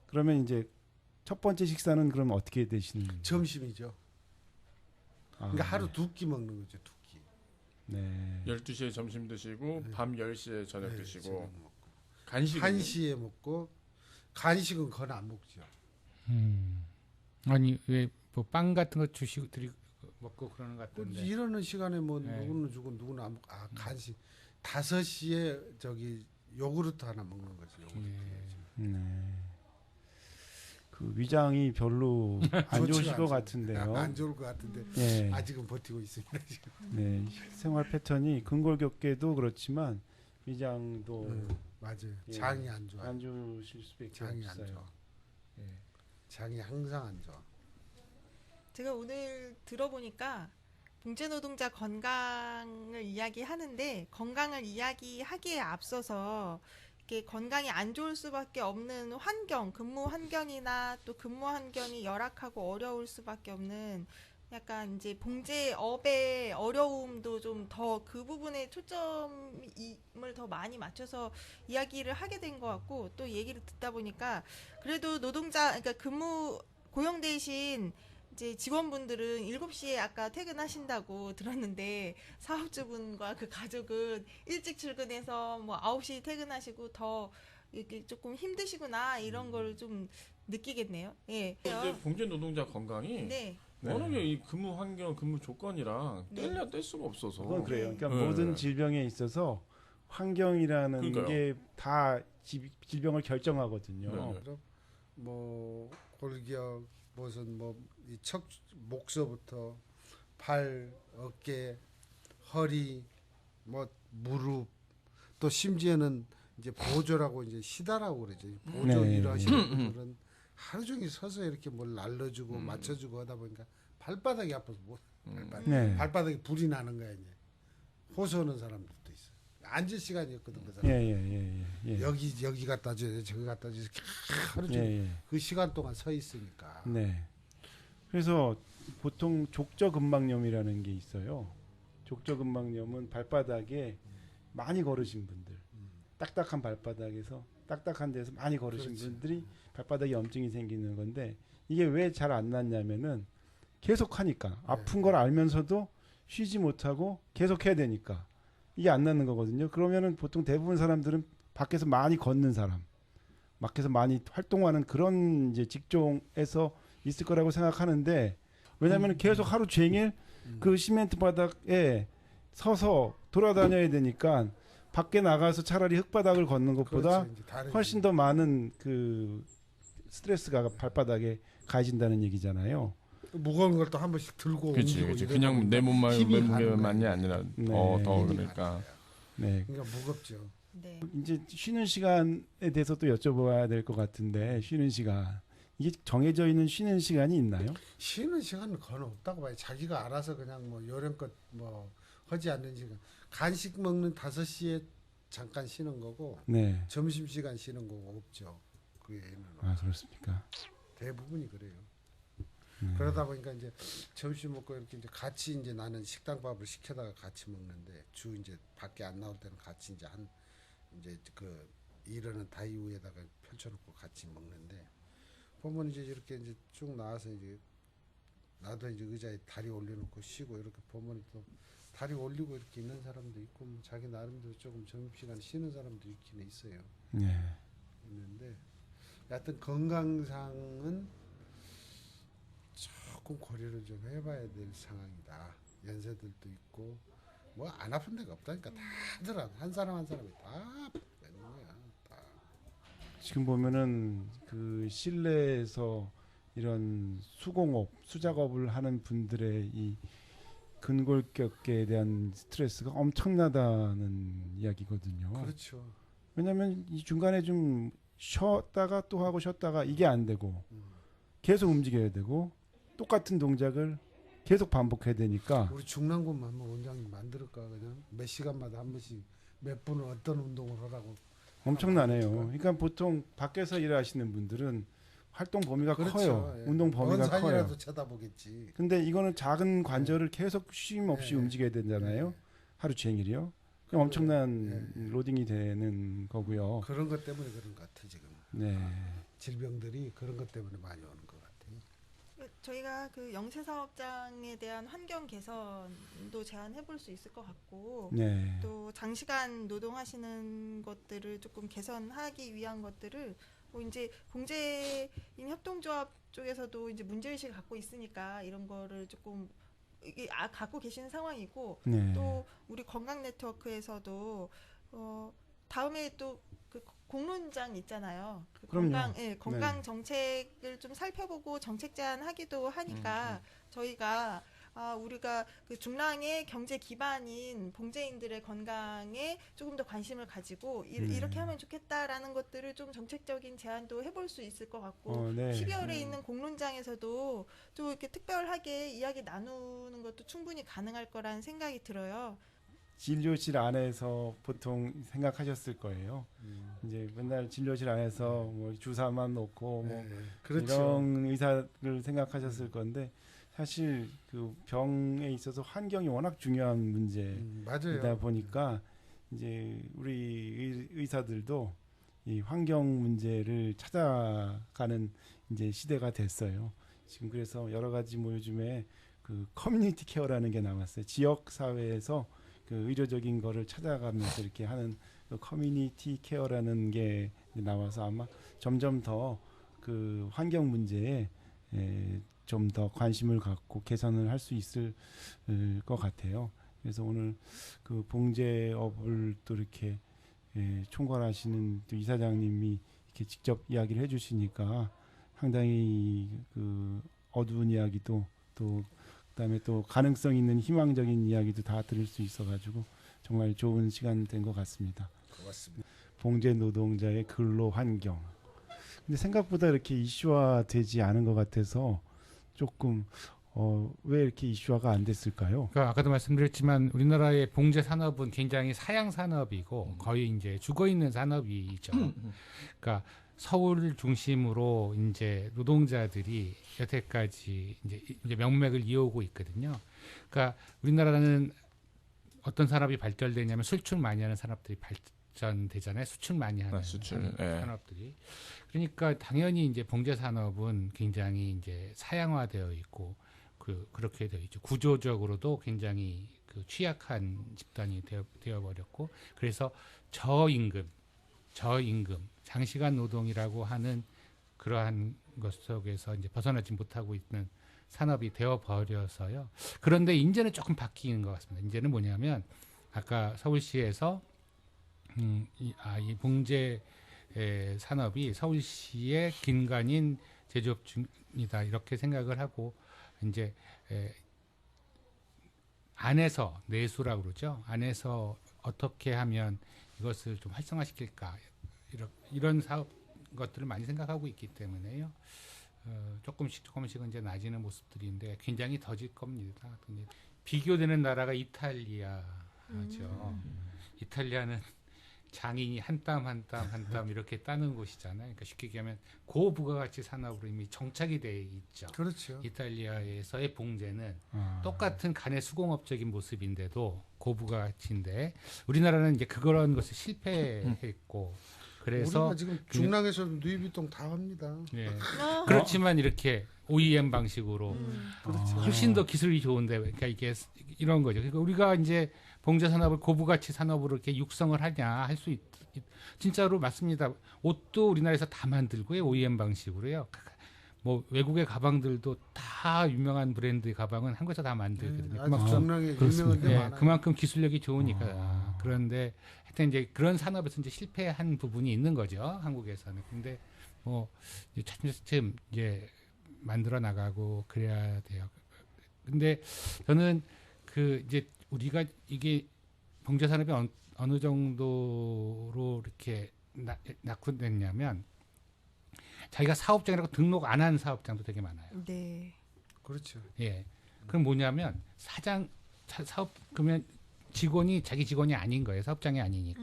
그러면 이제 첫 번째 식사는 그럼 어떻게 되시는 거예요? 점심이죠. 그러니까 하루 2끼 먹는 거죠. 2끼. 네. 12시에 점심 드시고 밤 10시에 저녁 드시고 저녁 먹고. 간식 1시에 먹고 간식은 거의 안 먹죠. 아니 왜 뭐 빵 같은 거 주시고 먹고 그러는 것 같던데. 이러는 시간에 뭐 네. 누구는 주고 누구는 안 먹고 간식 5시에 저기 요구르트 하나 먹는 거죠. 네. 그 위장이 별로 안 좋으실 것 같은데요. 안 좋을 것 같은데 네. 아직은 버티고 있습니다. 지금. 네. 생활 패턴이 근골격계도 그렇지만 위장도 맞아요. 예. 장이 안 좋아. 안 좋으실 수밖에 장이 안 없어요. 좋아. 예. 장이 항상 안 좋아. 제가 오늘 들어보니까 봉제 노동자 건강을 이야기하는데 건강을 이야기하기에 앞서서 이렇게 건강이 안 좋을 수밖에 없는 환경, 근무 환경이나 또 근무 환경이 열악하고 어려울 수밖에 없는 약간 이제 봉제업의 어려움도 좀 더 그 부분에 초점을 더 많이 맞춰서 이야기를 하게 된 것 같고, 또 얘기를 듣다 보니까 그래도 그러니까 고용되신 이제 직원분들은 7시에 아까 퇴근하신다고 들었는데, 사업주분과 그 가족은 일찍 출근해서 뭐 9시 퇴근하시고 더 이렇게 조금 힘드시구나, 이런 걸 좀 느끼겠네요. 예. 이제 봉제 노동자 건강이 네. 워낙에 이 근무 환경, 근무 조건이랑 네. 뗄 수가 없어서. 그건 그래요. 그러니까 네. 모든 질병에 있어서 환경이라는 그러니까요. 게 다 질병을 결정하거든요. 네. 그럼 뭐 골격 무슨 이 목서부터 팔, 어깨, 허리, 뭐 무릎, 또 심지어는 이제 보조라고 이제 시다라고 그러죠. 보조 네. 일하시는 분들은 하루 종일 서서 이렇게 뭘 날려주고 맞춰주고 하다 보니까 발바닥이 아파서 네. 발바닥에 불이 나는 거야 이제. 호소하는 사람들도 있어. 앉을 시간이었거든 그 사람. 예. 여기 갖다 줘야 저기 갖다 줘야 하루 종일 예. 그 시간 동안 서 있으니까. 네. 그래서 보통 족저근막염이라는 게 있어요. 족저근막염은 발바닥에 많이 걸으신 분들, 딱딱한 발바닥에서 딱딱한 데서 많이 걸으신 그렇지. 분들이 발바닥에 염증이 생기는 건데, 이게 왜 잘 안 낫냐면은 계속 하니까, 아픈 걸 알면서도 쉬지 못하고 계속 해야 되니까 이게 안 낫는 거거든요. 그러면은 보통 대부분 사람들은 밖에서 많이 걷는 사람, 밖에서 많이 활동하는 그런 이제 직종에서 있을 거라고 생각하는데, 왜냐하면 계속 하루 종일 그 시멘트 바닥에 서서 돌아다녀야 되니까 밖에 나가서 차라리 흙바닥을 걷는 것보다 그렇지, 이제 다르지. 훨씬 더 많은 그 스트레스가 발바닥에 가해진다는 얘기잖아요. 무거운 걸 또 한 번씩 들고 그렇지, 옮기고 그렇지. 이러다 그냥 보니까 내 힘이 가는 몸만이 거야. 아니라 네. 더 힘이 그러니까. 가는 거야. 네. 그러니까 무겁죠. 네. 이제 쉬는 시간에 대해서 또 여쭤봐야 될 것 같은데, 쉬는 시간, 이게 정해져 있는 쉬는 시간이 있나요? 쉬는 시간은 거의 없다고 봐요. 자기가 알아서 그냥 뭐 요령껏 뭐 하지 않는 시간. 간식 먹는 5시에 잠깐 쉬는 거고 네. 점심 시간 쉬는 거고 없죠. 그 외에는 아, 그렇습니까? 대부분이 그래요. 네. 그러다 보니까 이제 점심 먹고 이렇게 이제 같이 이제 나는 식당밥을 시켜다가 같이 먹는데, 주 이제 밖에 안 나올 때는 같이 이제 그 일하는 다이 위에다가 펼쳐놓고 같이 먹는데, 보면 이제 이렇게 이제 쭉 나와서 이제 나도 이제 의자에 다리 올려놓고 쉬고 이렇게 보면 또 다리 올리고 이렇게 있는 사람도 있고, 뭐 자기 나름대로 조금 점심시간 쉬는 사람도 있긴 있어요. 네. 있는데 여하튼 건강상은 조금 고려를 좀 해봐야 될 상황이다. 연세들도 있고 뭐 안 아픈 데가 없다니까. 다들 한 사람 한 사람이 다 아픈 거야. 다. 지금 보면은 그 실내에서 이런 수공업, 수작업을 하는 분들의 이 근골격계에 대한 스트레스가 엄청나다는 이야기거든요. 그렇죠. 왜냐하면 이 중간에 좀 쉬었다가 또 하고 쉬었다가 이게 안 되고 계속 움직여야 되고 똑같은 동작을 계속 반복해야 되니까. 우리 중랑구만 한번 원장님 만들까 그냥 몇 시간마다 한 번씩 몇 분을 어떤 운동을 하라고. 엄청나네요. 그러니까 보통 밖에서 일하시는 분들은 활동 범위가 커요. 예. 운동 범위가 먼 산이라도 커요. 쳐다보겠지. 근데 이거는 작은 관절을 계속 쉼 없이 네. 움직여야 되잖아요. 네. 하루 종일이요. 그럼 엄청난 네. 로딩이 되는 거고요. 그런 것 때문에 그런 것 같아 지금. 네. 질병들이 그런 것 때문에 많이 오는 것 같아요. 저희가 그 영세 사업장에 대한 환경 개선도 제안해 볼 수 있을 것 같고, 네. 또 장시간 노동하시는 것들을 조금 개선하기 위한 것들을 뭐 이제 봉제인 협동조합 쪽에서도 이제 문제의식을 갖고 있으니까 이런 거를 조금 이게 갖고 계시는 상황이고, 네. 또 우리 건강 네트워크에서도 다음에 또 그 공론장 있잖아요. 그 그럼요. 건강 정책을 좀 살펴보고 정책 제안하기도 하니까 저희가 우리가 그 중랑의 경제 기반인 봉제인들의 건강에 조금 더 관심을 가지고 이렇게 하면 좋겠다라는 것들을 좀 정책적인 제안도 해볼 수 있을 것 같고, 네. 12월에 있는 공론장에서도 좀 이렇게 특별하게 이야기 나누는 것도 충분히 가능할 거라는 생각이 들어요. 진료실 안에서 보통 생각하셨을 거예요. 이제 맨날 진료실 안에서 뭐 주사만 놓고 뭐 네, 그렇죠. 이런 의사를 생각하셨을 건데, 사실 그 병에 있어서 환경이 워낙 중요한 문제이다 맞아요. 보니까 이제 우리 의사들도 이 환경 문제를 찾아가는 이제 시대가 됐어요. 지금 그래서 여러 가지 뭐 요즘에 그 커뮤니티 케어라는 게 나왔어요. 지역 사회에서 그 의료적인 거를 찾아가면서 이렇게 하는 그 커뮤니티 케어라는 게 나와서 아마 점점 더 그 환경 문제에 좀 더 관심을 갖고 개선을 할 수 있을 것 같아요. 그래서 오늘 그 봉제업을 또 이렇게 총괄하시는 또 이사장님이 이렇게 직접 이야기를 해주시니까 상당히 그 어두운 이야기도 또 그다음에 또 가능성 있는 희망적인 이야기도 다 들을 수 있어가지고 정말 좋은 시간 된 것 같습니다. 고맙습니다. 봉제 노동자의 근로 환경. 근데 생각보다 이렇게 이슈화 되지 않은 것 같아서 조금 왜 이렇게 이슈화가 안 됐을까요? 그러니까 아까도 말씀드렸지만 우리나라의 봉제 산업은 굉장히 사양 산업이고 거의 이제 죽어 있는 산업이죠. 그러니까 서울 중심으로 이제 노동자들이 여태까지 이제 명맥을 이어오고 있거든요. 그러니까 우리나라는 어떤 산업이 발달되냐면 수출 많이 하는 산업들이 발전되잖아요. 수출 많이 하는 수출, 산업들이. 그러니까 당연히 이제 봉제 산업은 굉장히 이제 사양화되어 있고 그렇게 되어 있죠. 구조적으로도 굉장히 그 취약한 집단이 되어 버렸고 그래서 저임금, 장시간 노동이라고 하는 그러한 것 속에서 이제 벗어나지 못하고 있는 산업이 되어 버려서요. 그런데 이제는 조금 바뀌는 것 같습니다. 이제는 뭐냐면 아까 서울시에서 이 봉제 산업이 서울시의 긴간인 제조업 중이다 이렇게 생각을 하고 이제 안에서 내수라고 그러죠. 안에서 어떻게 하면 이것을 좀 활성화시킬까 이런 사업 것들을 많이 생각하고 있기 때문에요. 조금씩은 이제 나아지는 모습들인데 굉장히 더질 겁니다. 근데 비교되는 나라가 이탈리아죠. 이탈리아는 장인이 한 땀 한 땀 이렇게 따는 곳이잖아요. 그러니까 쉽게 얘기하면 고부가가치 산업으로 이미 정착이 돼 있죠. 그렇죠. 이탈리아에서의 봉제는 똑같은 간의 수공업적인 모습인데도 고부가가치인데 우리나라는 이제 그런 것을 실패했고 그래서 우리가 지금 중랑에서 누이비통 다 합니다. 예. 그렇지만 이렇게 OEM 방식으로 훨씬 더 기술이 좋은데 그러니까 이게 이런 거죠. 그러니까 우리가 이제 봉제 산업을 고부가치 산업으로 이렇게 육성을 하냐 할 수 진짜로 맞습니다. 옷도 우리나라에서 다 만들고요. OEM 방식으로요. 뭐 외국의 가방들도 다 유명한 브랜드의 가방은 한국에서 다 만들거든요. 아주 중랑에 유명한 데 많아요. 그만큼 기술력이 좋으니까. 그런데 하여튼 이제 그런 산업에서 이제 실패한 부분이 있는 거죠. 한국에서는. 근데 뭐 차츰 이제 만들어 나가고 그래야 돼요. 근데 저는 그 이제 우리가 이게 봉제 산업이 어느 정도로 이렇게 낙후됐냐면 자기가 사업장이라고 등록 안 한 사업장도 되게 많아요. 네. 그렇죠. 예. 그럼 뭐냐면 사업 그러면 자기 직원이 아닌 거예요. 사업장이 아니니까.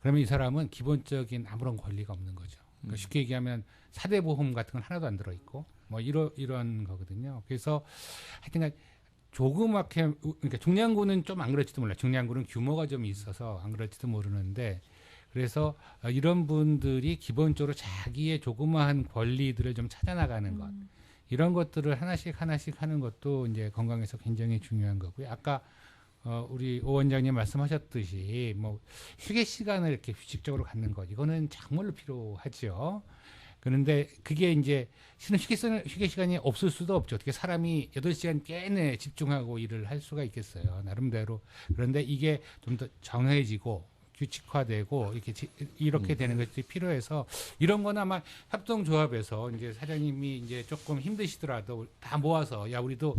그러면 이 사람은 기본적인 아무런 권리가 없는 거죠. 그러니까 쉽게 얘기하면 사대 보험 같은 건 하나도 안 들어 있고 뭐 이런 거거든요. 그래서 하여튼 조그맣게 그러니까 중량구는 좀 안 그럴지도 몰라요. 중량구는 규모가 좀 있어서 안 그럴지도 모르는데 그래서 이런 분들이 기본적으로 자기의 조그마한 권리들을 좀 찾아나가는 것 이런 것들을 하나씩 하는 것도 이제 건강에서 굉장히 중요한 거고요. 아까 우리 오 원장님 말씀하셨듯이 뭐 휴게 시간을 이렇게 규칙적으로 갖는 것 이거는 정말로 필요하죠. 그런데 그게 이제 실은 휴게 시간이 없을 수도 없죠. 어떻게 사람이 8시간 내내 집중하고 일을 할 수가 있겠어요. 나름대로. 그런데 이게 좀 더 정해지고 규칙화되고 이렇게 되는 것이 필요해서 이런 건 아마 협동조합에서 이제 사장님이 이제 조금 힘드시더라도 다 모아서 야 우리도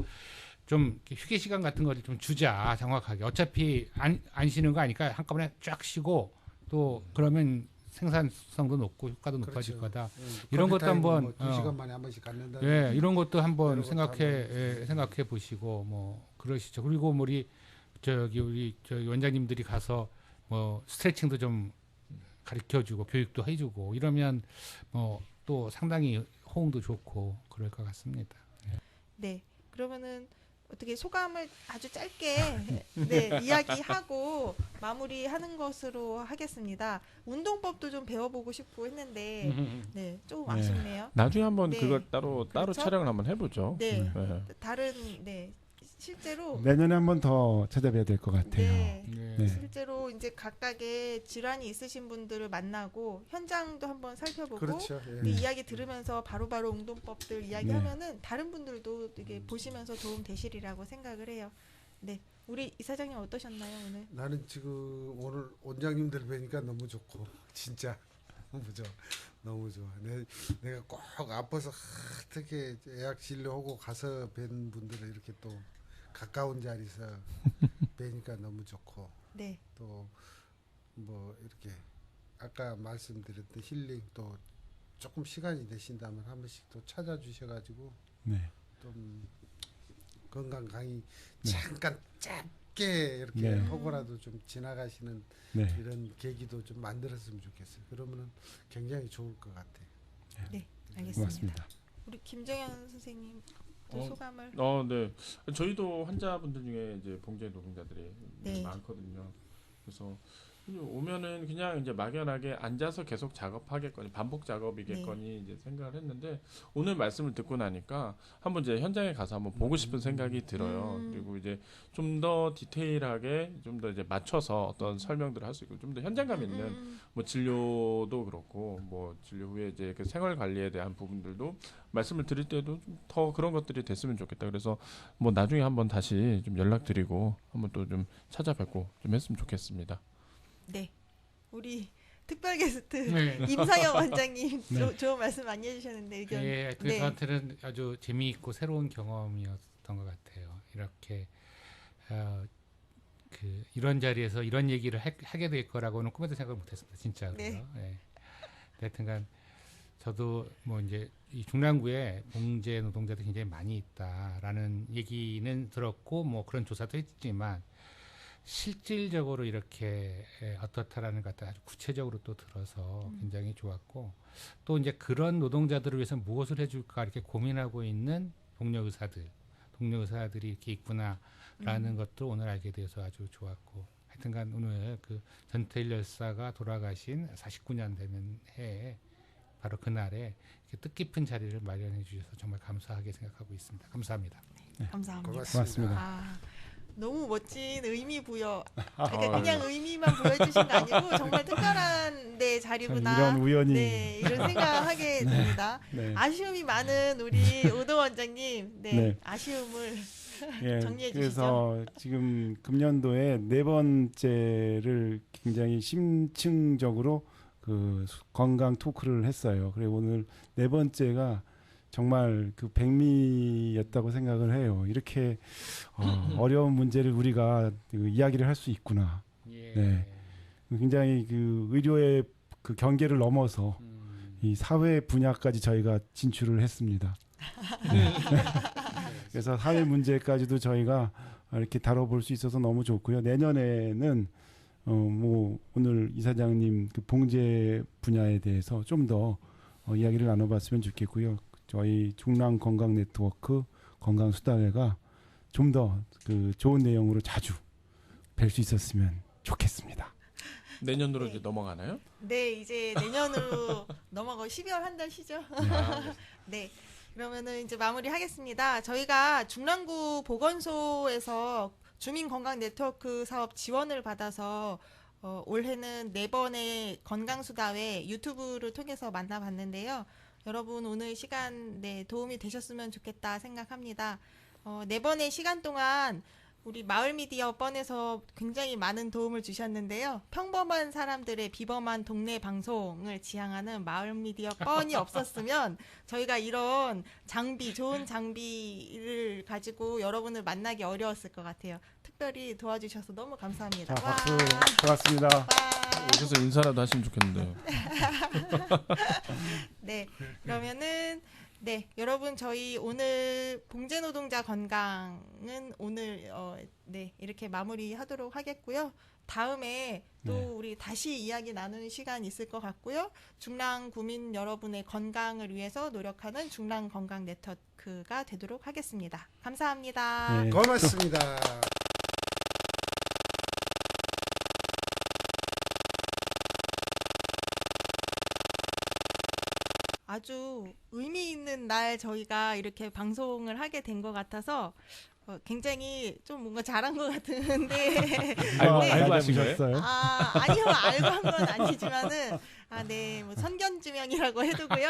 좀 휴게 시간 같은 거를 좀 주자 정확하게 어차피 안 쉬는 거 아니까 한꺼번에 쫙 쉬고 또 그러면 생산성도 높고 효과도 높아질 그렇죠. 거다. 이런 것도 한번 뭐 2시간 만에 한 번씩 갖는다. 예, 이런 것도 한번 이런 것도 생각해 보시고 뭐 그러시죠. 그리고 우리 원장님들이 가서 뭐 스트레칭도 좀 가르쳐 주고 교육도 해 주고 이러면 뭐 또 상당히 호응도 좋고 그럴 것 같습니다. 네. 그러면은 어떻게 소감을 아주 짧게 네, 이야기하고 마무리하는 것으로 하겠습니다. 운동법도 좀 배워보고 싶고 했는데 네, 조금 네. 아쉽네요. 나중에 한번 네. 그걸 따로 그렇죠? 촬영을 한번 해보죠. 네, 네. 다른 네 실제로 내년에 한 번 더 찾아뵈야 될 것 같아요. 네, 네. 실제로 이제 각각의 질환이 있으신 분들을 만나고 현장도 한번 살펴보고 그렇죠. 예. 그 이야기 들으면서 바로바로 운동법들 네. 이야기하면은 다른 분들도 되게 보시면서 도움 되시리라고 생각을 해요. 네, 우리 이사장님 어떠셨나요 오늘? 나는 지금 오늘 원장님들 뵈니까 너무 좋고 진짜 너무 좋아. 너무 좋아. 내가 꼭 아파서 어떻게 예약 진료하고 가서 뵌 분들을 이렇게 또 가까운 자리에서 뵈니까 너무 좋고 네, 또 뭐 이렇게 아까 말씀드렸던 힐링 또 조금 시간이 되신다면 한 번씩 또 찾아주셔가지고 네. 좀 건강 강의 네. 잠깐 짧게 이렇게 네. 하고라도 좀 지나가시는 네. 이런 계기도 좀 만들었으면 좋겠어요. 그러면은 굉장히 좋을 것 같아요. 네, 알겠습니다. 고맙습니다. 우리 김정현 선생님 또 소감을 네. 저희도 환자분들 중에 이제 봉제 노동자들이 네. 많거든요. 그래서 오면은 그냥 이제 막연하게 앉아서 계속 작업하겠거니 반복 작업이겠거니 이제 생각을 했는데 오늘 말씀을 듣고 나니까 한번 이제 현장에 가서 한번 보고 싶은 생각이 들어요. 그리고 이제 좀 더 디테일하게 좀 더 이제 맞춰서 어떤 설명들을 할 수 있고 좀 더 현장감 있는 뭐 진료도 그렇고 뭐 진료 후에 이제 그 생활 관리에 대한 부분들도 말씀을 드릴 때도 좀 더 그런 것들이 됐으면 좋겠다. 그래서 뭐 나중에 한번 다시 좀 연락드리고 한번 또 좀 찾아뵙고 좀 했으면 좋겠습니다. 네, 우리 특별 게스트 네. 임상혁 원장님 네. 좋은 말씀 많이 해주셨는데 의견 예, 그 네. 저한테는 아주 재미있고 새로운 경험이었던 것 같아요. 이렇게 그 이런 자리에서 이런 얘기를 하게 될 거라고는 꿈에도 생각을 못했습니다. 진짜로. 네. 예. 하여튼간 저도 뭐 이제 이 중랑구에 봉제 노동자들이 굉장히 많이 있다라는 얘기는 들었고 뭐 그런 조사도 했지만 실질적으로 이렇게 어떻다라는 것들 아주 구체적으로 또 들어서 굉장히 좋았고 또 이제 그런 노동자들을 위해서 무엇을 해줄까 이렇게 고민하고 있는 동료 의사들이 이렇게 있구나라는 것도 오늘 알게 돼서 아주 좋았고 하여튼간 오늘 그 전태일 열사가 돌아가신 49년 되는 해에 바로 그날에 이렇게 뜻깊은 자리를 마련해 주셔서 정말 감사하게 생각하고 있습니다. 감사합니다. 감사합니다. 고맙습니다. 아, 너무 멋진 의미 부여. 그러니까 그냥 의미만 부여해주신 거 아니고 정말 특별한 네 자리구나. 이런 우연이 네, 이런 생각하게 됩니다. 네. 아쉬움이 많은 우리 오도 원장님, 네, 네. 아쉬움을 예, 정리해 그래서 지금 금년도에 4번째를 굉장히 심층적으로 그 건강 토크를 했어요. 그리고 오늘 4번째가 정말 그 백미였다고 생각을 해요. 이렇게 어려운 문제를 우리가 그 이야기를 할 수 있구나. 예. 네. 굉장히 그 의료의 그 경계를 넘어서 이 사회 분야까지 저희가 진출을 했습니다. 그래서 사회 문제까지도 저희가 이렇게 다뤄볼 수 있어서 너무 좋고요. 내년에는 뭐 오늘 이사장님 그 봉제 분야에 대해서 좀 더 이야기를 나눠봤으면 좋겠고요. 저희 중랑 건강 네트워크 건강 수다회가 좀 더 그 좋은 내용으로 자주 뵐 수 있었으면 좋겠습니다. 내년으로 네. 이제 넘어가나요? 네, 이제 내년으로 넘어가고 12월 한 달 쉬죠. 네. 그러면은 이제 마무리하겠습니다. 저희가 중랑구 보건소에서 주민건강 네트워크 사업 지원을 받아서 올해는 4번의 건강수다회 유튜브를 통해서 만나봤는데요. 여러분 오늘 시간 네, 도움이 되셨으면 좋겠다 생각합니다. 4번의 시간 동안 우리 마을미디어 뻔에서 굉장히 많은 도움을 주셨는데요. 평범한 사람들의 비범한 동네 방송을 지향하는 마을미디어 뻔이 없었으면 저희가 이런 장비, 좋은 장비를 가지고 여러분을 만나기 어려웠을 것 같아요. 특별히 도와주셔서 너무 감사합니다. 자, 와. 박수. 고맙습니다. 와. 오셔서 인사라도 하시면 좋겠는데. 네, 그러면은 네, 여러분 저희 오늘 봉제 노동자 건강은 오늘 네, 이렇게 마무리하도록 하겠고요. 다음에 또 네. 우리 다시 이야기 나누는 시간 있을 것 같고요. 중랑 구민 여러분의 건강을 위해서 노력하는 중랑 건강 네트워크가 되도록 하겠습니다. 감사합니다. 네. 고맙습니다. 아주 의미 있는 날 저희가 이렇게 방송을 하게 된 것 같아서 굉장히 좀 뭔가 잘한 것 같은데 알고 하신 거예요? 알아보셨어요? 아니요 알고 한 건 아니지만은 네, 뭐 선견지명이라고 해두고요.